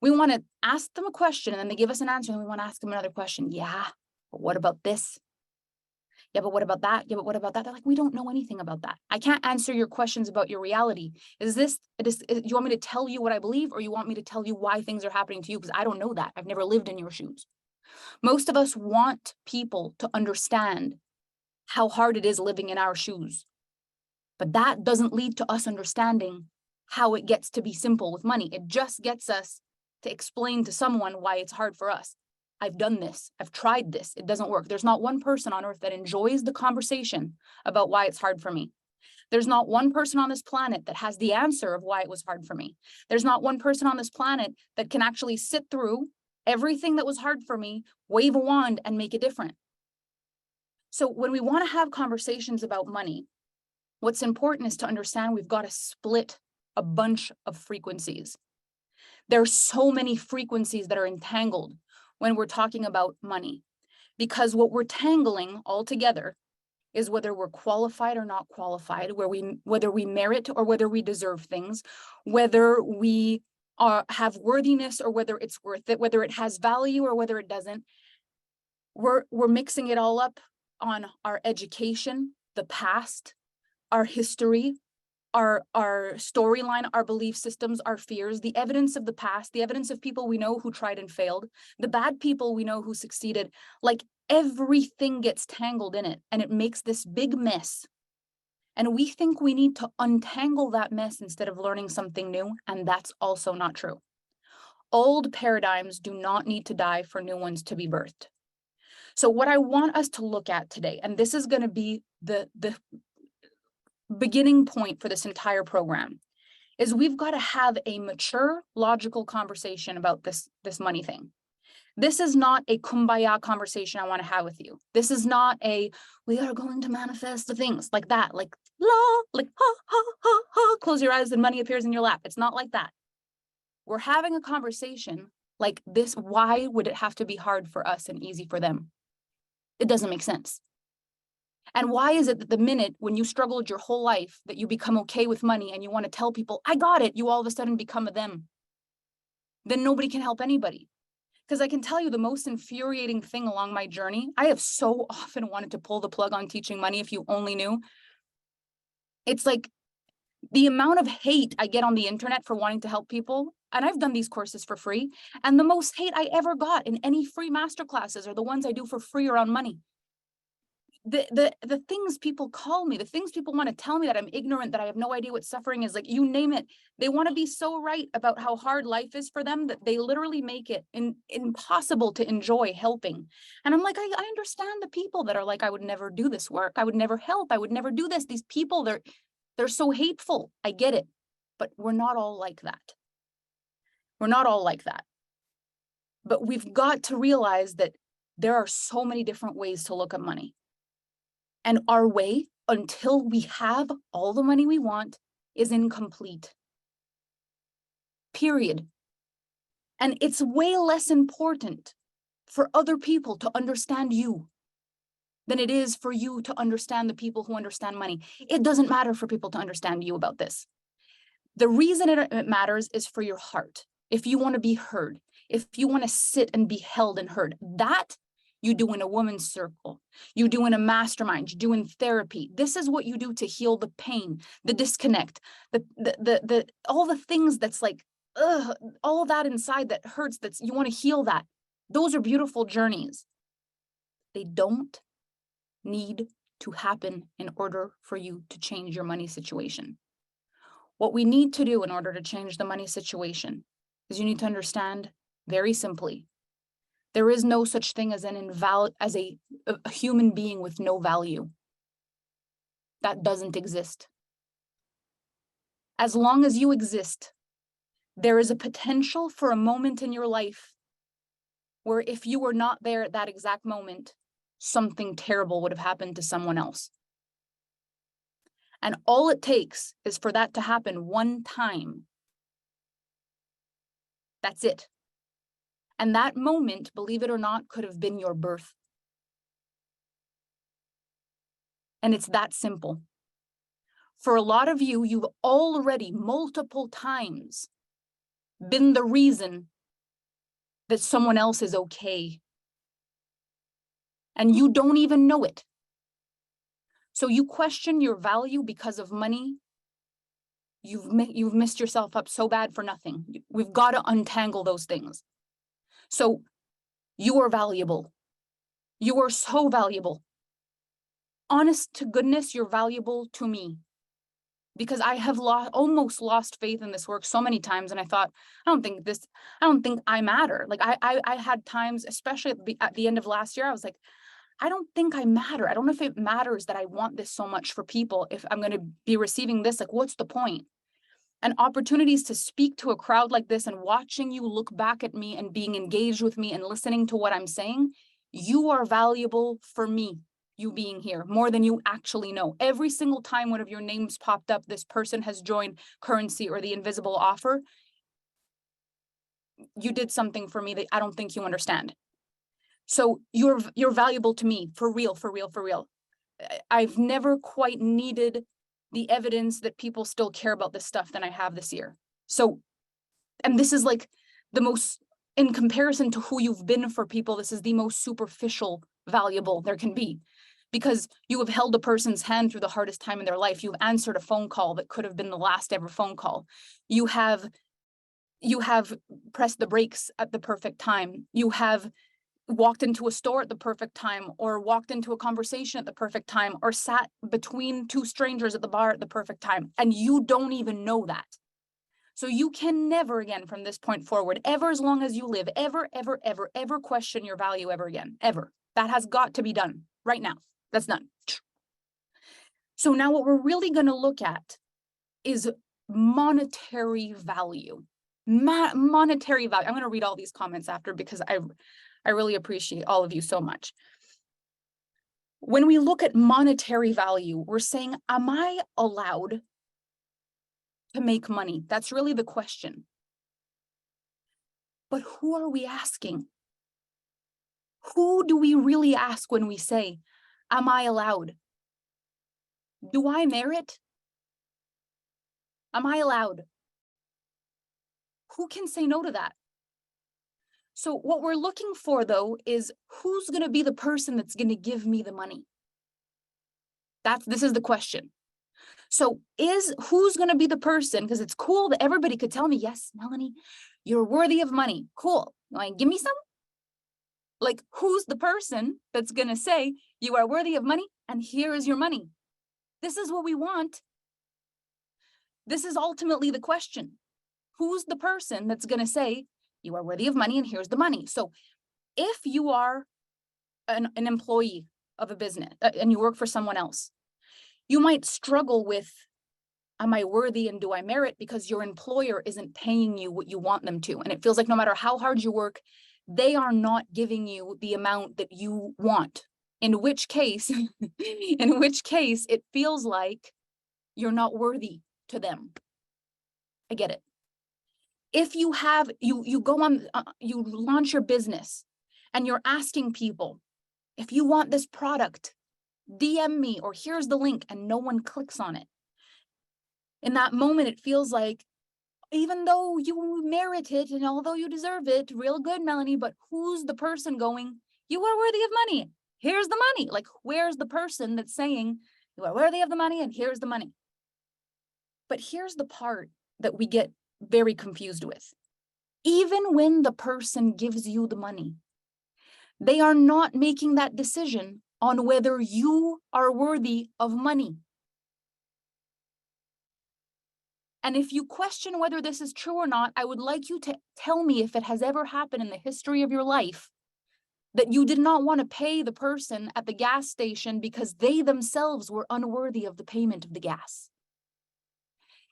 We want to ask them a question and then they give us an answer and we want to ask them another question. Yeah, but what about this? Yeah, but what about that? Yeah, but what about that? They're like, we don't know anything about that. I can't answer your questions about your reality. Do you want me to tell you what I believe, or you want me to tell you why things are happening to you? Because I don't know that. I've never lived in your shoes. Most of us want people to understand how hard it is living in our shoes. But that doesn't lead to us understanding how it gets to be simple with money. It just gets us to explain to someone why it's hard for us. I've done this. I've tried this. It doesn't work. There's not one person on earth that enjoys the conversation about why it's hard for me. There's not one person on this planet that has the answer of why it was hard for me. There's not one person on this planet that can actually sit through everything that was hard for me, wave a wand, and make it different. So when we want to have conversations about money, what's important is to understand we've got to split a bunch of frequencies. There are so many frequencies that are entangled when we're talking about money, because what we're tangling all together is whether we're qualified or not qualified, whether we merit or whether we deserve things, whether we have worthiness or whether it's worth it, whether it has value or whether it doesn't. We're mixing it all up on our education, the past, our history, our storyline, our belief systems, our fears, the evidence of the past, the evidence of people we know who tried and failed, the bad people we know who succeeded. Like, everything gets tangled in it and it makes this big mess. And we think we need to untangle that mess instead of learning something new. And that's also not true. Old paradigms do not need to die for new ones to be birthed. So what I want us to look at today, and this is going to be the beginning point for this entire program, is we've got to have a mature, logical conversation about this money thing. This is not a kumbaya conversation I want to have with you. This is not a, we are going to manifest the things like that, like, la, like, ha, ha, ha, ha, close your eyes and money appears in your lap. It's not like that. We're having a conversation like this. Why would it have to be hard for us and easy for them? It doesn't make sense. And why is it that the minute when you struggled your whole life that you become okay with money and you want to tell people, I got it, you all of a sudden become a them? Then nobody can help anybody. Because I can tell you the most infuriating thing along my journey, I have so often wanted to pull the plug on teaching money if you only knew. It's like the amount of hate I get on the internet for wanting to help people, and I've done these courses for free, and the most hate I ever got in any free masterclasses are the ones I do for free around money. The things people call me, the things people want to tell me, that I'm ignorant, that I have no idea what suffering is, like, you name it. They want to be so right about how hard life is for them that they literally make it impossible to enjoy helping. And I'm like, I understand the people that are like, I would never do this work, I would never help, I would never do this. These people, they're so hateful. I get it, but we're not all like that. We're not all like that. But we've got to realize that there are so many different ways to look at money. And our way, until we have all the money we want, is incomplete. Period. And it's way less important for other people to understand you than it is for you to understand the people who understand money. It doesn't matter for people to understand you about this. The reason it matters is for your heart. If you want to be heard, if you want to sit and be held and heard, that you do in a woman's circle, you do in a mastermind, you do in therapy. This is what you do to heal the pain, the disconnect, the all the things that's like, all of that inside that hurts, that's, you want to heal that. Those are beautiful journeys. They don't need to happen in order for you to change your money situation. What we need to do in order to change the money situation is you need to understand very simply, there is no such thing as a human being with no value. That doesn't exist. As long as you exist, there is a potential for a moment in your life where if you were not there at that exact moment, something terrible would have happened to someone else. And all it takes is for that to happen one time. That's it. And that moment, believe it or not, could have been your birth. And it's that simple. For a lot of you, you've already multiple times been the reason that someone else is okay. And you don't even know it. So you question your value because of money. You've messed yourself up so bad for nothing. We've got to untangle those things. So you are valuable. You are so valuable. Honest to goodness, you're valuable to me. Because I have almost lost faith in this work so many times. And I thought, I don't think I matter. Like I had times, especially at the end of last year, I was like, I don't think I matter. I don't know if it matters that I want this so much for people. If I'm going to be receiving this, like, what's the point? And opportunities to speak to a crowd like this and watching you look back at me and being engaged with me and listening to what I'm saying, you are valuable for me, you being here, more than you actually know. Every single time one of your names popped up, this person has joined Currency or the Invisible Offer, you did something for me that I don't think you understand. So you're valuable to me, for real, for real, for real. I've never quite needed the evidence that people still care about this stuff than I have this year. So, and this is like the most, in comparison to who you've been for people, this is the most superficial valuable there can be, because you have held a person's hand through the hardest time in their life. You've answered a phone call that could have been the last ever phone call. You have pressed the brakes at the perfect time. You have walked into a store at the perfect time, or walked into a conversation at the perfect time, or sat between two strangers at the bar at the perfect time, and you don't even know that. So you can never again from this point forward, ever as long as you live, ever question your value ever again, ever. That has got to be done right now. That's done. So now what we're really going to look at is monetary value. Monetary value. I'm going to read all these comments after because I really appreciate all of you so much. When we look at monetary value, we're saying, am I allowed to make money? That's really the question. But who are we asking? Who do we really ask when we say, am I allowed? Do I merit? Am I allowed? Who can say no to that? So what we're looking for, though, is who's going to be the person that's going to give me the money? This is the question. So who's going to be the person? Because it's cool that everybody could tell me, yes, Melanie, you're worthy of money. Cool. You want to give me some? Like, who's the person that's going to say, you are worthy of money and here is your money? This is what we want. This is ultimately the question. Who's the person that's going to say, you are worthy of money and here's the money? So if you are an employee of a business and you work for someone else, you might struggle with, am I worthy and do I merit? Because your employer isn't paying you what you want them to. And it feels like no matter how hard you work, they are not giving you the amount that you want. In which case, it feels like you're not worthy to them. I get it. If you have, you go on, you launch your business and you're asking people, if you want this product, DM me or here's the link, and no one clicks on it. In that moment, it feels like, even though you merit it and although you deserve it, real good, Melanie, but who's the person going, you are worthy of money, here's the money? Like, where's the person that's saying, you are worthy of the money and here's the money? But here's the part that we get very confused with. Even when the person gives you the money, they are not making that decision on whether you are worthy of money. And if you question whether this is true or not, I would like you to tell me if it has ever happened in the history of your life that you did not want to pay the person at the gas station because they themselves were unworthy of the payment of the gas.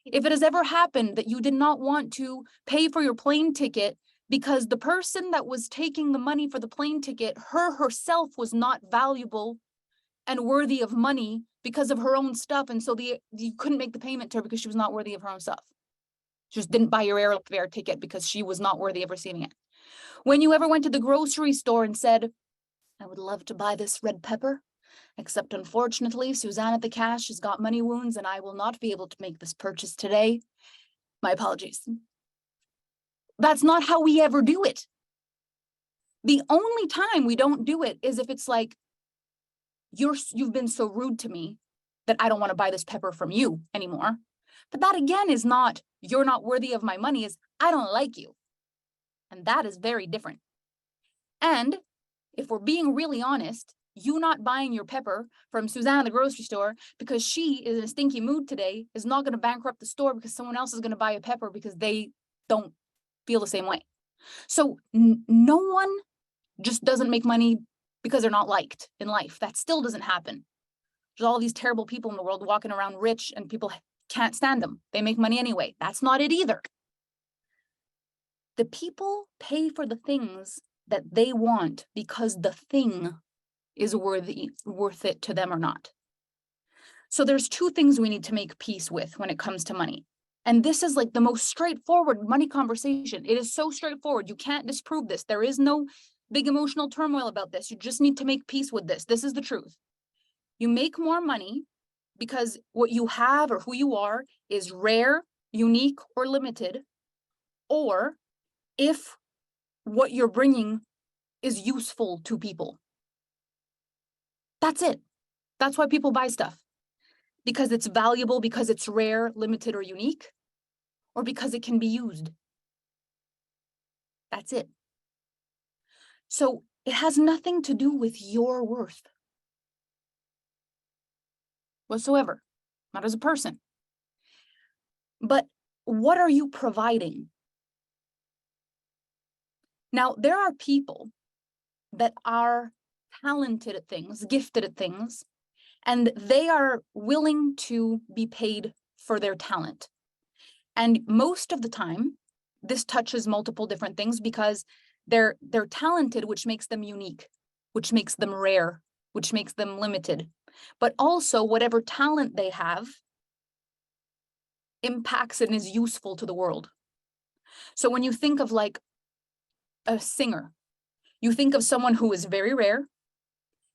If it has ever happened that you did not want to pay for your plane ticket because the person that was taking the money for the plane ticket, herself was not valuable and worthy of money because of her own stuff. And so you couldn't make the payment to her because she was not worthy of her own stuff. She just didn't buy your airfare ticket because she was not worthy of receiving it. When you ever went to the grocery store and said, I would love to buy this red pepper, except unfortunately, Suzanne at the cash has got money wounds and I will not be able to make this purchase today. My apologies. That's not how we ever do it. The only time we don't do it is if it's like, you've been so rude to me that I don't want to buy this pepper from you anymore. But that again is not, you're not worthy of my money, is I don't like you. And that is very different. And if we're being really honest, you not buying your pepper from Suzanne at the grocery store because she is in a stinky mood today is not going to bankrupt the store because someone else is going to buy a pepper because they don't feel the same way. So no one just doesn't make money because they're not liked in life. That still doesn't happen. There's all these terrible people in the world walking around rich and people can't stand them. They make money anyway. That's not it either. The people pay for the things that they want because the thing is worth it to them or not. So there's two things we need to make peace with when it comes to money. And this is like the most straightforward money conversation. It is so straightforward. You can't disprove this. There is no big emotional turmoil about this. You just need to make peace with this. This is the truth. You make more money because what you have or who you are is rare, unique, or limited, or if what you're bringing is useful to people. That's it. That's why people buy stuff. Because it's valuable, because it's rare, limited, or unique, or because it can be used. That's it. So it has nothing to do with your worth whatsoever, not as a person. But what are you providing? Now, there are people that are talented at things, gifted at things, and they are willing to be paid for their talent. And most of the time, this touches multiple different things because they're talented, which makes them unique, which makes them rare, which makes them limited. But also whatever talent they have impacts and is useful to the world. So when you think of like a singer, you think of someone who is very rare,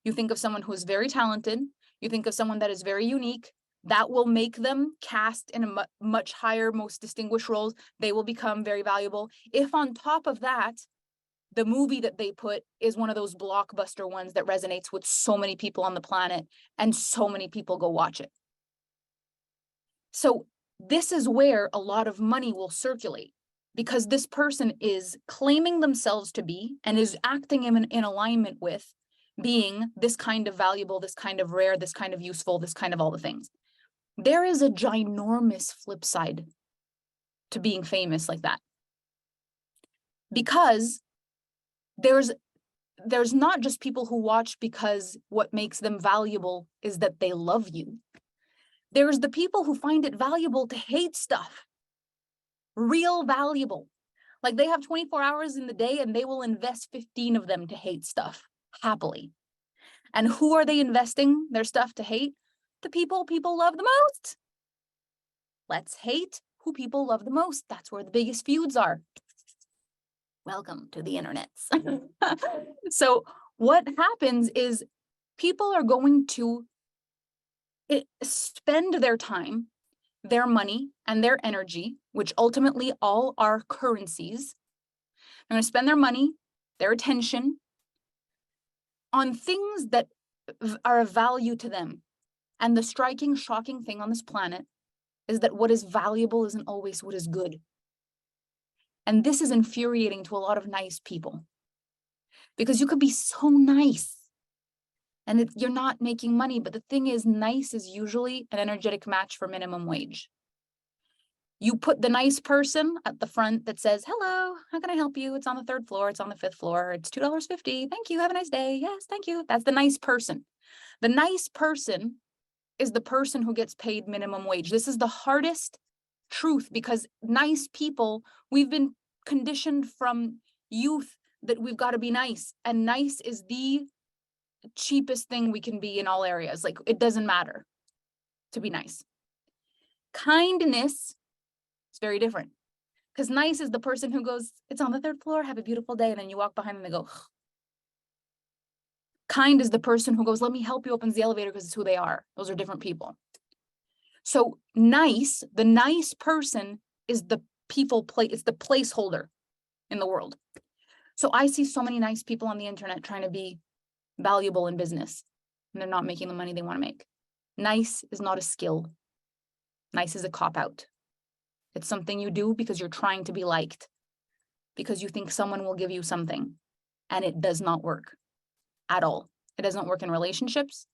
you think of someone who is very talented, you think of someone that is very unique, that will make them cast in a much higher, most distinguished roles. They will become very valuable. If on top of that, the movie that they put is one of those blockbuster ones that resonates with so many people on the planet and so many people go watch it. So this is where a lot of money will circulate because this person is claiming themselves to be and is acting in alignment with being this kind of valuable, this kind of rare, this kind of useful, this kind of all the things. There is a ginormous flip side to being famous like that. Because there's not just people who watch because what makes them valuable is that they love you. There's the people who find it valuable to hate stuff. Real valuable. Like they have 24 hours in the day and they will invest 15 of them to hate stuff happily. And who are they investing their stuff to hate? The people love the most. Let's hate who people love the most. That's where the biggest feuds are. Welcome to the internets. So what happens is people are going to spend their time, their money, and their energy, which ultimately all are currencies. They're going to spend their money, their attention on things that are of value to them. And the striking, shocking thing on this planet is that what is valuable isn't always what is good. And this is infuriating to a lot of nice people because you could be so nice and you're not making money. But the thing is, nice is usually an energetic match for minimum wage. You put the nice person at the front that says, hello, how can I help you? It's on the 3rd floor. It's on the 5th floor. It's $2.50. Thank you. Have a nice day. Yes, thank you. That's the nice person. The nice person is the person who gets paid minimum wage. This is the hardest truth because nice people, we've been conditioned from youth that we've got to be nice, and nice is the cheapest thing we can be in all areas. Like it doesn't matter to be nice. Kindness is very different because nice is the person who goes, it's on the 3rd floor, have a beautiful day, and then you walk behind them and they go, ugh. Kind is the person who goes, let me help you open the elevator because it's who they are. Those are different people. So nice, the nice person is the it's the placeholder in the world. So I see so many nice people on the internet trying to be valuable in business and they're not making the money they want to make. Nice is not a skill. Nice is a cop-out. It's something you do because you're trying to be liked, because you think someone will give you something, and it does not work at all. It doesn't work in relationships,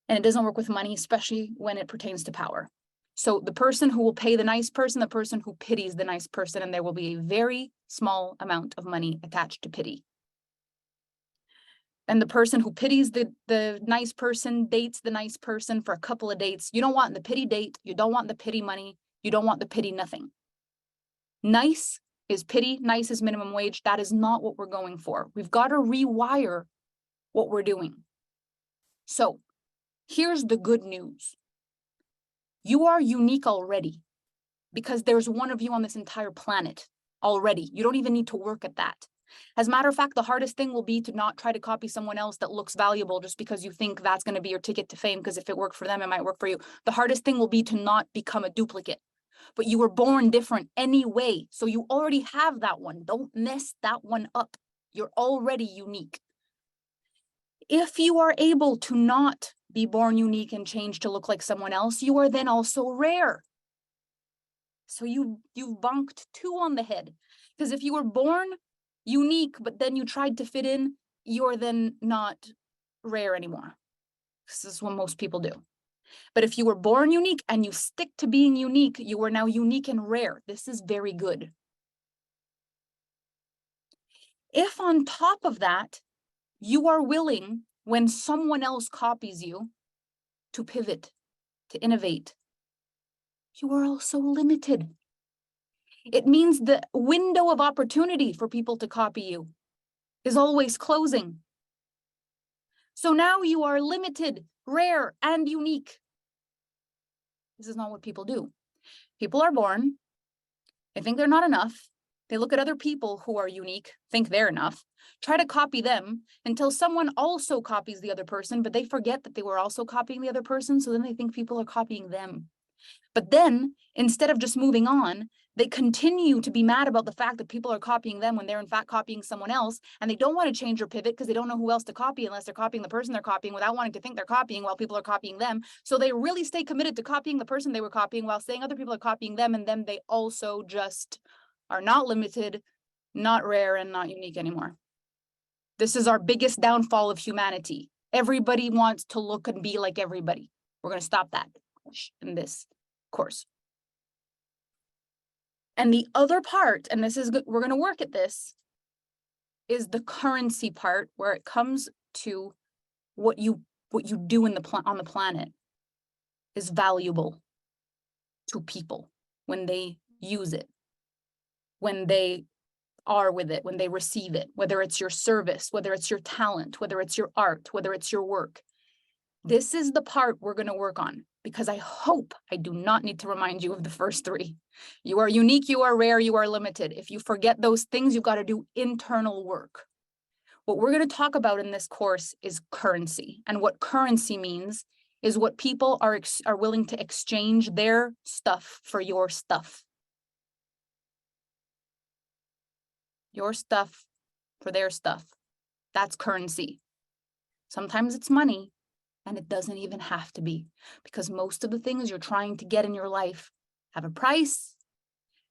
and it doesn't work with money, especially when it pertains to power. So the person who will pay the nice person, the person who pities the nice person, and there will be a very small amount of money attached to pity. And the person who pities the nice person dates the nice person for a couple of dates. You don't want the pity date. You don't want the pity money. You don't want the pity nothing. Nice is pity. Nice is minimum wage. That is not what we're going for. We've got to rewire what we're doing. So here's the good news. You are unique already because there's one of you on this entire planet already. You don't even need to work at that. As a matter of fact, the hardest thing will be to not try to copy someone else that looks valuable just because you think that's going to be your ticket to fame, because if it worked for them, it might work for you. The hardest thing will be to not become a duplicate. But you were born different anyway, so you already have that one. Don't mess that one up. You're already unique. If you are able to not be born unique and change to look like someone else, you are then also rare. So you've bunked 2 on the head. Because if you were born unique, but then you tried to fit in, you're then not rare anymore. This is what most people do. But if you were born unique and you stick to being unique, you are now unique and rare. This is very good. If on top of that, You are willing, when someone else copies you, to pivot, to innovate. You are also limited. It means the window of opportunity for people to copy you is always closing. So now you are limited, rare, and unique. This is not what people do. People are born, they think they're not enough. They look at other people who are unique, think they're enough, try to copy them until someone also copies the other person, but they forget that they were also copying the other person. So then they think people are copying them. But then instead of just moving on, they continue to be mad about the fact that people are copying them when they're in fact copying someone else. And they don't want to change or pivot because they don't know who else to copy unless they're copying the person they're copying without wanting to think they're copying while people are copying them. So they really stay committed to copying the person they were copying while saying other people are copying them. And then they also just are not limited, not rare, and not unique anymore. This is our biggest downfall of humanity. Everybody wants to look and be like everybody. We're going to stop that in this course. And the other part, and this is good, we're going to work at this, is the currency part, where it comes to what you do in on the planet is valuable to people when they use it, when they are with it, when they receive it, whether it's your service, whether it's your talent, whether it's your art, whether it's your work. This is the part we're going to work on, because I hope I do not need to remind you of the first three. You are unique, you are rare, you are limited. If you forget those things, you've got to do internal work. What we're going to talk about in this course is currency. And what currency means is what people are willing to exchange their stuff for your stuff. Your stuff for their stuff. That's currency. Sometimes it's money, and it doesn't even have to be, because most of the things you're trying to get in your life have a price.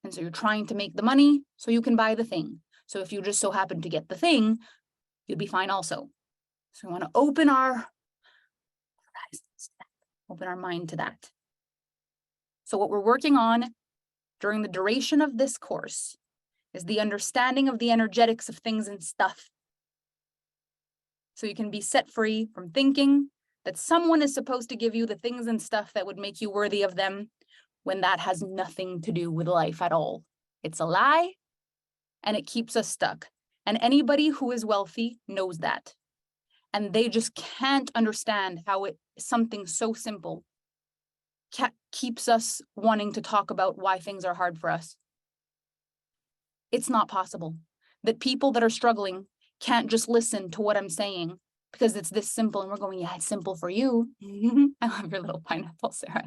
And so you're trying to make the money so you can buy the thing. So if you just so happen to get the thing, you'd be fine also. So we want to open our horizons, open our mind to that. So what we're working on during the duration of this course is the understanding of the energetics of things and stuff. So you can be set free from thinking that someone is supposed to give you the things and stuff that would make you worthy of them, when that has nothing to do with life at all. It's a lie, and it keeps us stuck. And anybody who is wealthy knows that. And they just can't understand how something so simple keeps us wanting to talk about why things are hard for us. It's not possible that people that are struggling can't just listen to what I'm saying because it's this simple, and we're going, yeah, it's simple for you. I love your little pineapple, Sarah.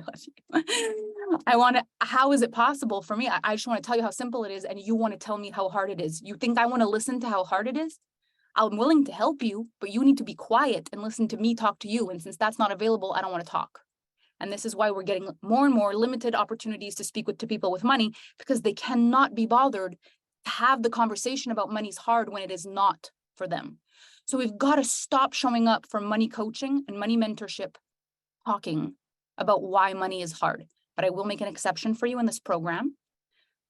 I love you. How is it possible for me? I just want to tell you how simple it is, and you want to tell me how hard it is. You think I want to listen to how hard it is? I'm willing to help you, but you need to be quiet and listen to me talk to you. And since that's not available, I don't want to talk. And this is why we're getting more and more limited opportunities to speak to people with money, because they cannot be bothered to have the conversation about money's hard when it is not for them. So we've got to stop showing up for money coaching and money mentorship talking about why money is hard. But I will make an exception for you in this program.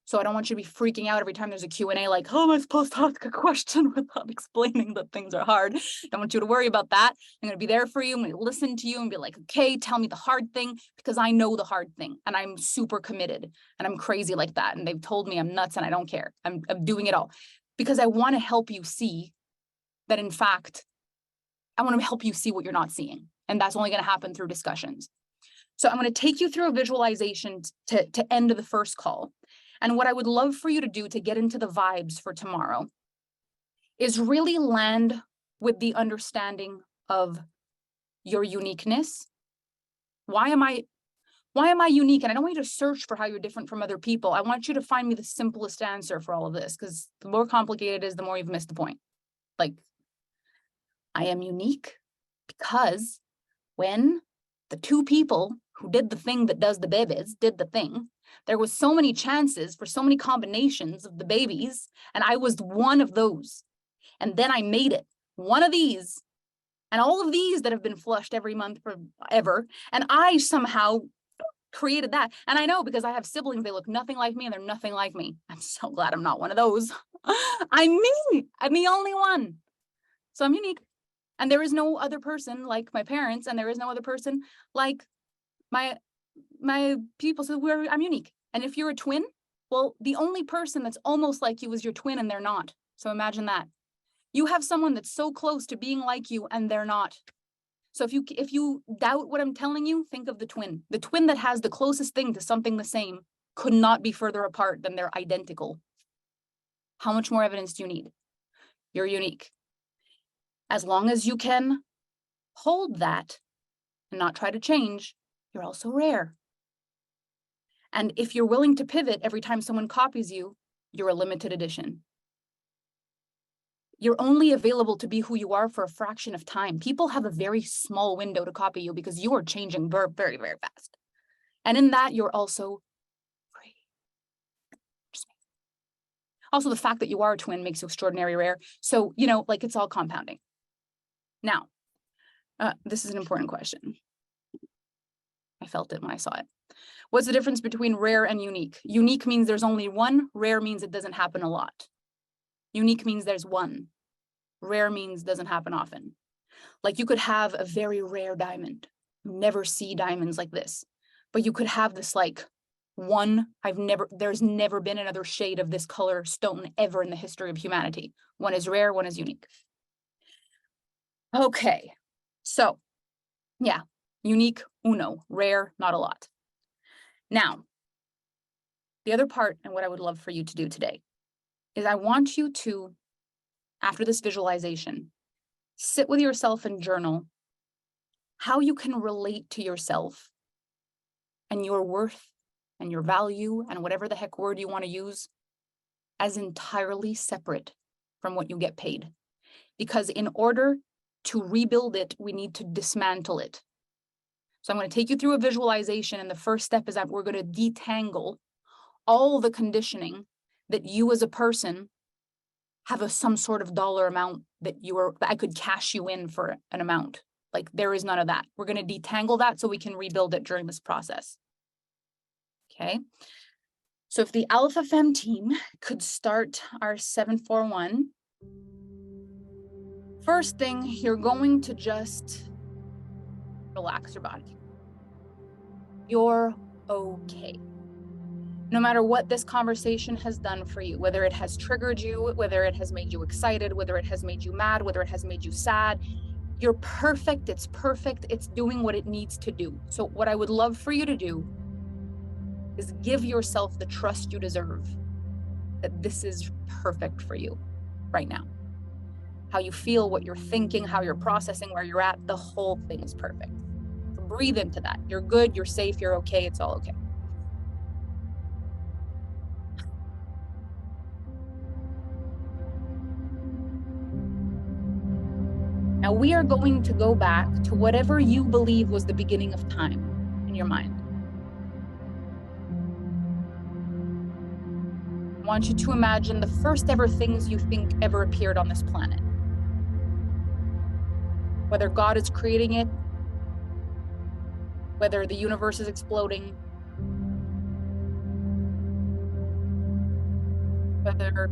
So I don't want you to be freaking out every time there's a Q&A like, how am I supposed to ask a question without explaining that things are hard? Don't want you to worry about that. I'm going to be there for you. I'm going to listen to you and be like, okay, tell me the hard thing, because I know the hard thing and I'm super committed and I'm crazy like that. And they've told me I'm nuts and I don't care. I'm doing it all because I want to help you see that, in fact, I want to help you see what you're not seeing. And that's only going to happen through discussions. So I'm going to take you through a visualization to end the first call. And what I would love for you to do to get into the vibes for tomorrow is really land with the understanding of your uniqueness. Why am I unique? And I don't want you to search for how you're different from other people. I want you to find me the simplest answer for all of this, because the more complicated it is, the more you've missed the point. Like, I am unique because when the two people who did the thing that does the babies did the thing, there was so many chances for so many combinations of the babies, and I was one of those. And then I made it one of these, and all of these that have been flushed every month forever. And I somehow created that. And I know, because I have siblings, they look nothing like me and they're nothing like me. I'm so glad I'm not one of those. I'm me. I'm the only one. So I'm unique. And there is no other person like my parents, and there is no other person like my people. So I'm unique. And if you're a twin, well, the only person that's almost like you is your twin, and they're not. So imagine that. You have someone that's so close to being like you, and they're not. So if you doubt what I'm telling you, think of the twin. The twin that has the closest thing to something the same could not be further apart than they're identical. How much more evidence do you need? You're unique. As long as you can hold that and not try to change, you're also rare. And if you're willing to pivot every time someone copies you, you're a limited edition. You're only available to be who you are for a fraction of time. People have a very small window to copy you because you are changing very, very, very fast. And in that, you're also free. Also, the fact that you are a twin makes you extraordinarily rare. So, like it's all compounding. Now, this is an important question. I felt it when I saw it. What's the difference between rare and unique? Unique means there's only one. Rare means it doesn't happen a lot. Unique means there's one. Rare means doesn't happen often. Like you could have a very rare diamond. You never see diamonds like this. But you could have this like one, there's never been another shade of this color stone ever in the history of humanity. One is rare, one is unique. Okay, so yeah, unique, uno, rare, not a lot. Now, the other part and what I would love for you to do today is I want you to, after this visualization, sit with yourself and journal how you can relate to yourself and your worth and your value and whatever the heck word you want to use as entirely separate from what you get paid. Because in order to rebuild it, we need to dismantle it. So I'm going to take you through a visualization, and the first step is that we're going to detangle all the conditioning that you as a person have some sort of dollar amount that I could cash you in for an amount. Like there is none of that. We're going to detangle that so we can rebuild it during this process. Okay. So if the Alpha Femme team could start our 741, first thing, you're going to just relax your body. You're okay. No matter what this conversation has done for you, whether it has triggered you, whether it has made you excited, whether it has made you mad, whether it has made you sad, you're perfect. It's perfect. It's doing what it needs to do. So what I would love for you to do is give yourself the trust you deserve that this is perfect for you right now. How you feel, what you're thinking, how you're processing, where you're at, the whole thing is perfect. So breathe into that. You're good, you're safe, you're okay, it's all okay. Now we are going to go back to whatever you believe was the beginning of time in your mind. I want you to imagine the first ever things you think ever appeared on this planet. Whether God is creating it, whether the universe is exploding, whether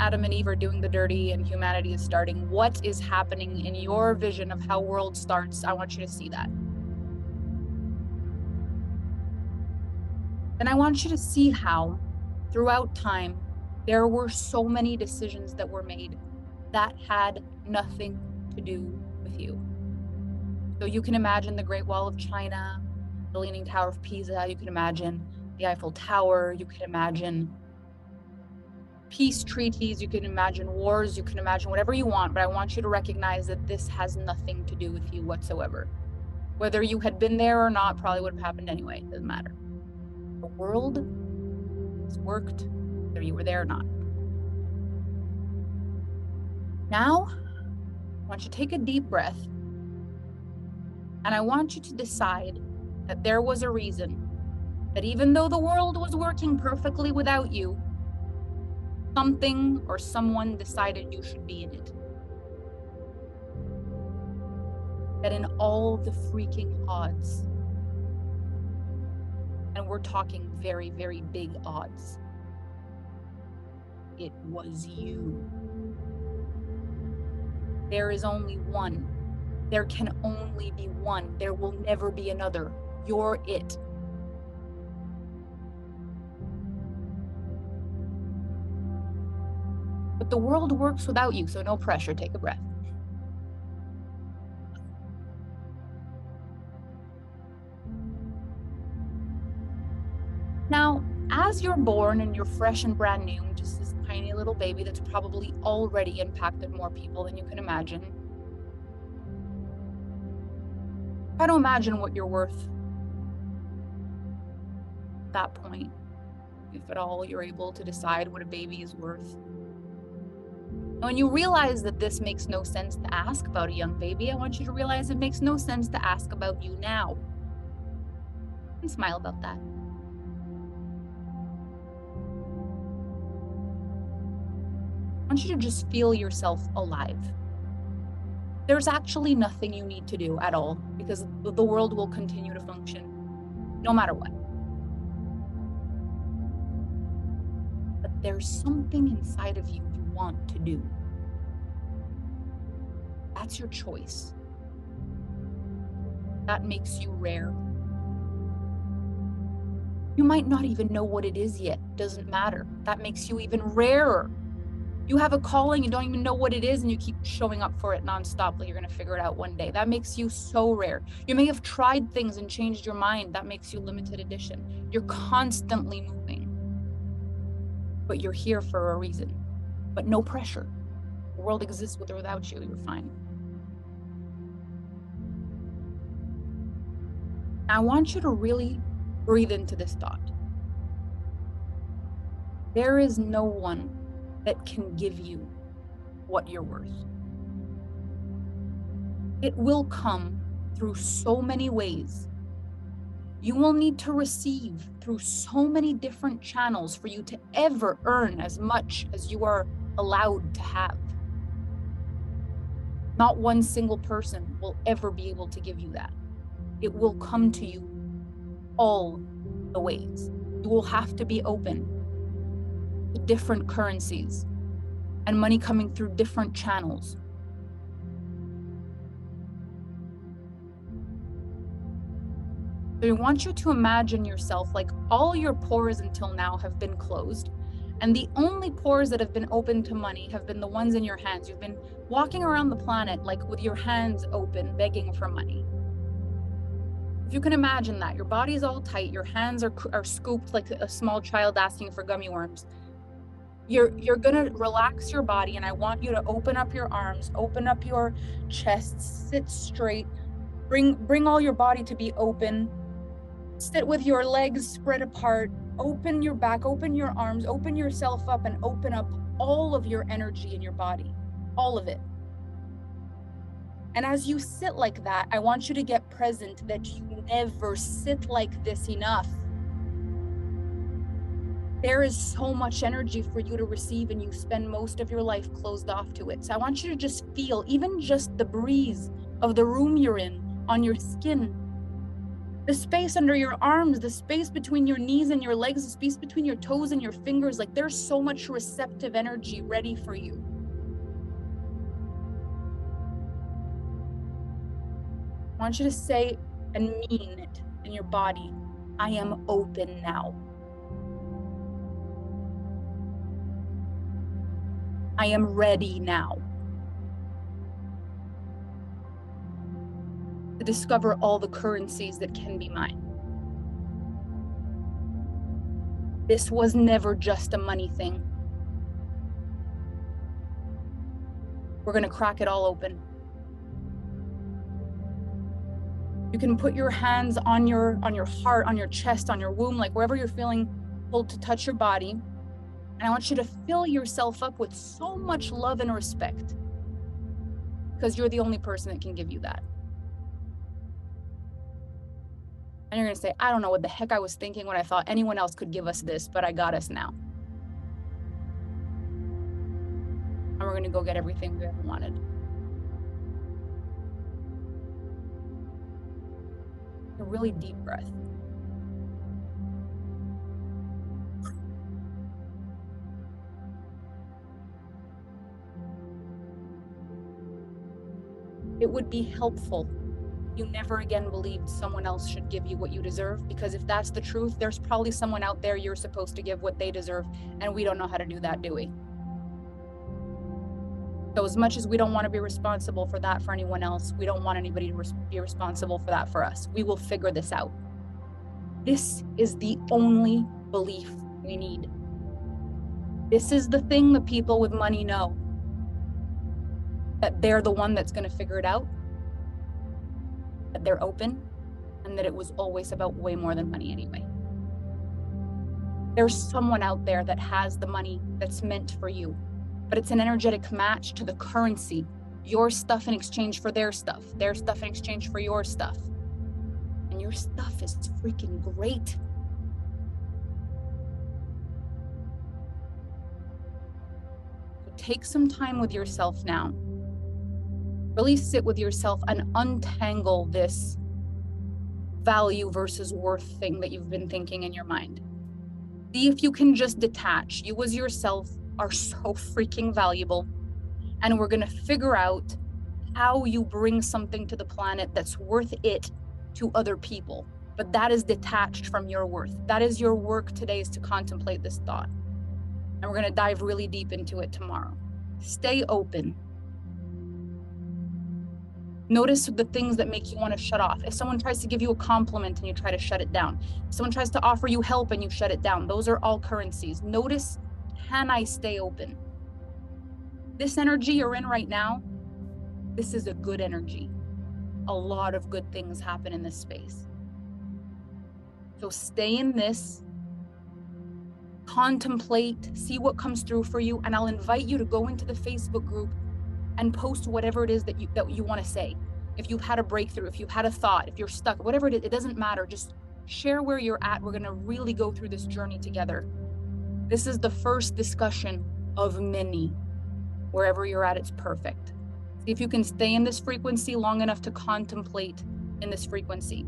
Adam and Eve are doing the dirty and humanity is starting. What is happening in your vision of how world starts? I want you to see that. And I want you to see how throughout time, there were so many decisions that were made that had nothing to do with you. So you can imagine the Great Wall of China, the Leaning Tower of Pisa, you can imagine the Eiffel Tower, you can imagine peace treaties, you can imagine wars, you can imagine whatever you want, but I want you to recognize that this has nothing to do with you whatsoever. Whether you had been there or not, probably would have happened anyway, it doesn't matter. The world has worked, whether you were there or not. Now, I want you to take a deep breath, and I want you to decide that there was a reason that even though the world was working perfectly without you, something or someone decided you should be in it. That in all the freaking odds, and we're talking very, very big odds, it was you. There is only one There can only be one. There will never be another. You're it. But the world works without you, so no pressure. Take a breath. Now, as you're born and you're fresh and brand new, just this tiny little baby that's probably already impacted more people than you can imagine, try to imagine what you're worth at that point, if at all you're able to decide what a baby is worth. And when you realize that this makes no sense to ask about a young baby, I want you to realize it makes no sense to ask about you now. And smile about that. I want you to just feel yourself alive. There's actually nothing you need to do at all, because the world will continue to function no matter what. But there's something inside of you want to do. That's your choice. That makes you rare. You might not even know what it is yet. Doesn't matter. That makes you even rarer. You have a calling, you don't even know what it is, and you keep showing up for it nonstop, like you're gonna figure it out one day. That makes you so rare. You may have tried things and changed your mind. That makes you limited edition. You're constantly moving, but you're here for a reason. But no pressure. The world exists with or without you. You're fine. I want you to really breathe into this thought. There is no one that can give you what you're worth. It will come through so many ways. You will need to receive through so many different channels for you to ever earn as much as you are allowed to have. Not one single person will ever be able to give you that. It will come to you all the ways. You will have to be open to different currencies and money coming through different channels. So I want you to imagine yourself like all your pores until now have been closed, and the only pores that have been open to money have been the ones in your hands. You've been walking around the planet like with your hands open, begging for money. If you can imagine that, your body's all tight, your hands are scooped like a small child asking for gummy worms. You're gonna relax your body, and I want you to open up your arms, open up your chest, sit straight, bring all your body to be open. Sit with your legs spread apart, open your back, open your arms, open yourself up, and open up all of your energy in your body, all of it. And as you sit like that, I want you to get present that you never sit like this enough. There is so much energy for you to receive, and you spend most of your life closed off to it. So I want you to just feel, even just the breeze of the room you're in on your skin, the space under your arms, the space between your knees and your legs, the space between your toes and your fingers. Like there's so much receptive energy ready for you. I want you to say and mean it in your body. I am open now. I am ready now to discover all the currencies that can be mine. This was never just a money thing. We're going to crack it all open. You can put your hands on your heart, on your chest, on your womb, like wherever you're feeling pulled to touch your body. And I want you to fill yourself up with so much love and respect, because you're the only person that can give you that. And you're going to say, I don't know what the heck I was thinking when I thought anyone else could give us this, but I got us now. And we're going to go get everything we ever wanted. A really deep breath. It it would be helpful if you never again believed someone else should give you what you deserve, because if that's the truth, there's probably someone out there you're supposed to give what they deserve, and we don't know how to do that, do we? So as much as we don't want to be responsible for that for anyone else, we don't want anybody to be responsible for that for us. We will figure this out. This is the only belief we need. This is the thing that people with money know, that they're the one that's going to figure it out, that they're open, and that it was always about way more than money anyway. There's someone out there that has the money that's meant for you, but it's an energetic match to the currency, your stuff in exchange for their stuff in exchange for your stuff. And your stuff is freaking great. So take some time with yourself now. Really sit with yourself and untangle this value versus worth thing that you've been thinking in your mind. See if you can just detach. You as yourself are so freaking valuable. And we're going to figure out how you bring something to the planet that's worth it to other people. But that is detached from your worth. That is your work today, is to contemplate this thought. And we're going to dive really deep into it tomorrow. Stay open. Notice the things that make you want to shut off. If someone tries to give you a compliment and you try to shut it down, if someone tries to offer you help and you shut it down, those are all currencies. Notice, can I stay open? This energy you're in right now, this is a good energy. A lot of good things happen in this space. So stay in this, contemplate, see what comes through for you, and I'll invite you to go into the Facebook group and post whatever it is that you want to say. If you've had a breakthrough, if you've had a thought, if you're stuck, whatever it is, it doesn't matter. Just share where you're at. We're going to really go through this journey together. This is the first discussion of many. Wherever you're at, it's perfect. See if you can stay in this frequency long enough to contemplate in this frequency.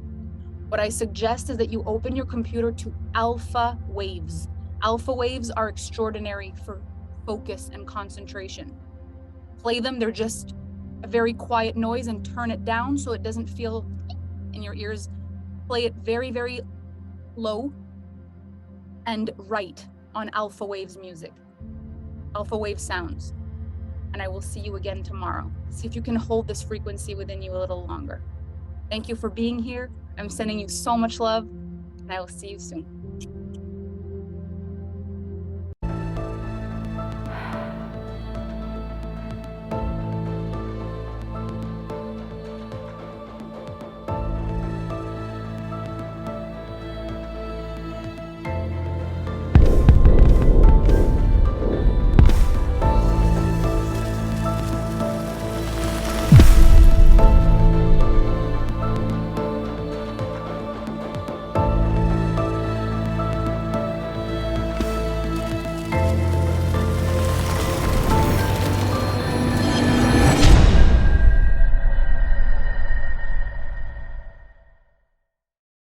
What I suggest is that you open your computer to alpha waves. Alpha waves are extraordinary for focus and concentration. Play them, they're just a very quiet noise, and turn it down so it doesn't feel in your ears. Play it very, very low and write on alpha waves music, alpha wave sounds. And I will see you again tomorrow. See if you can hold this frequency within you a little longer. Thank you for being here. I'm sending you so much love, and I will see you soon.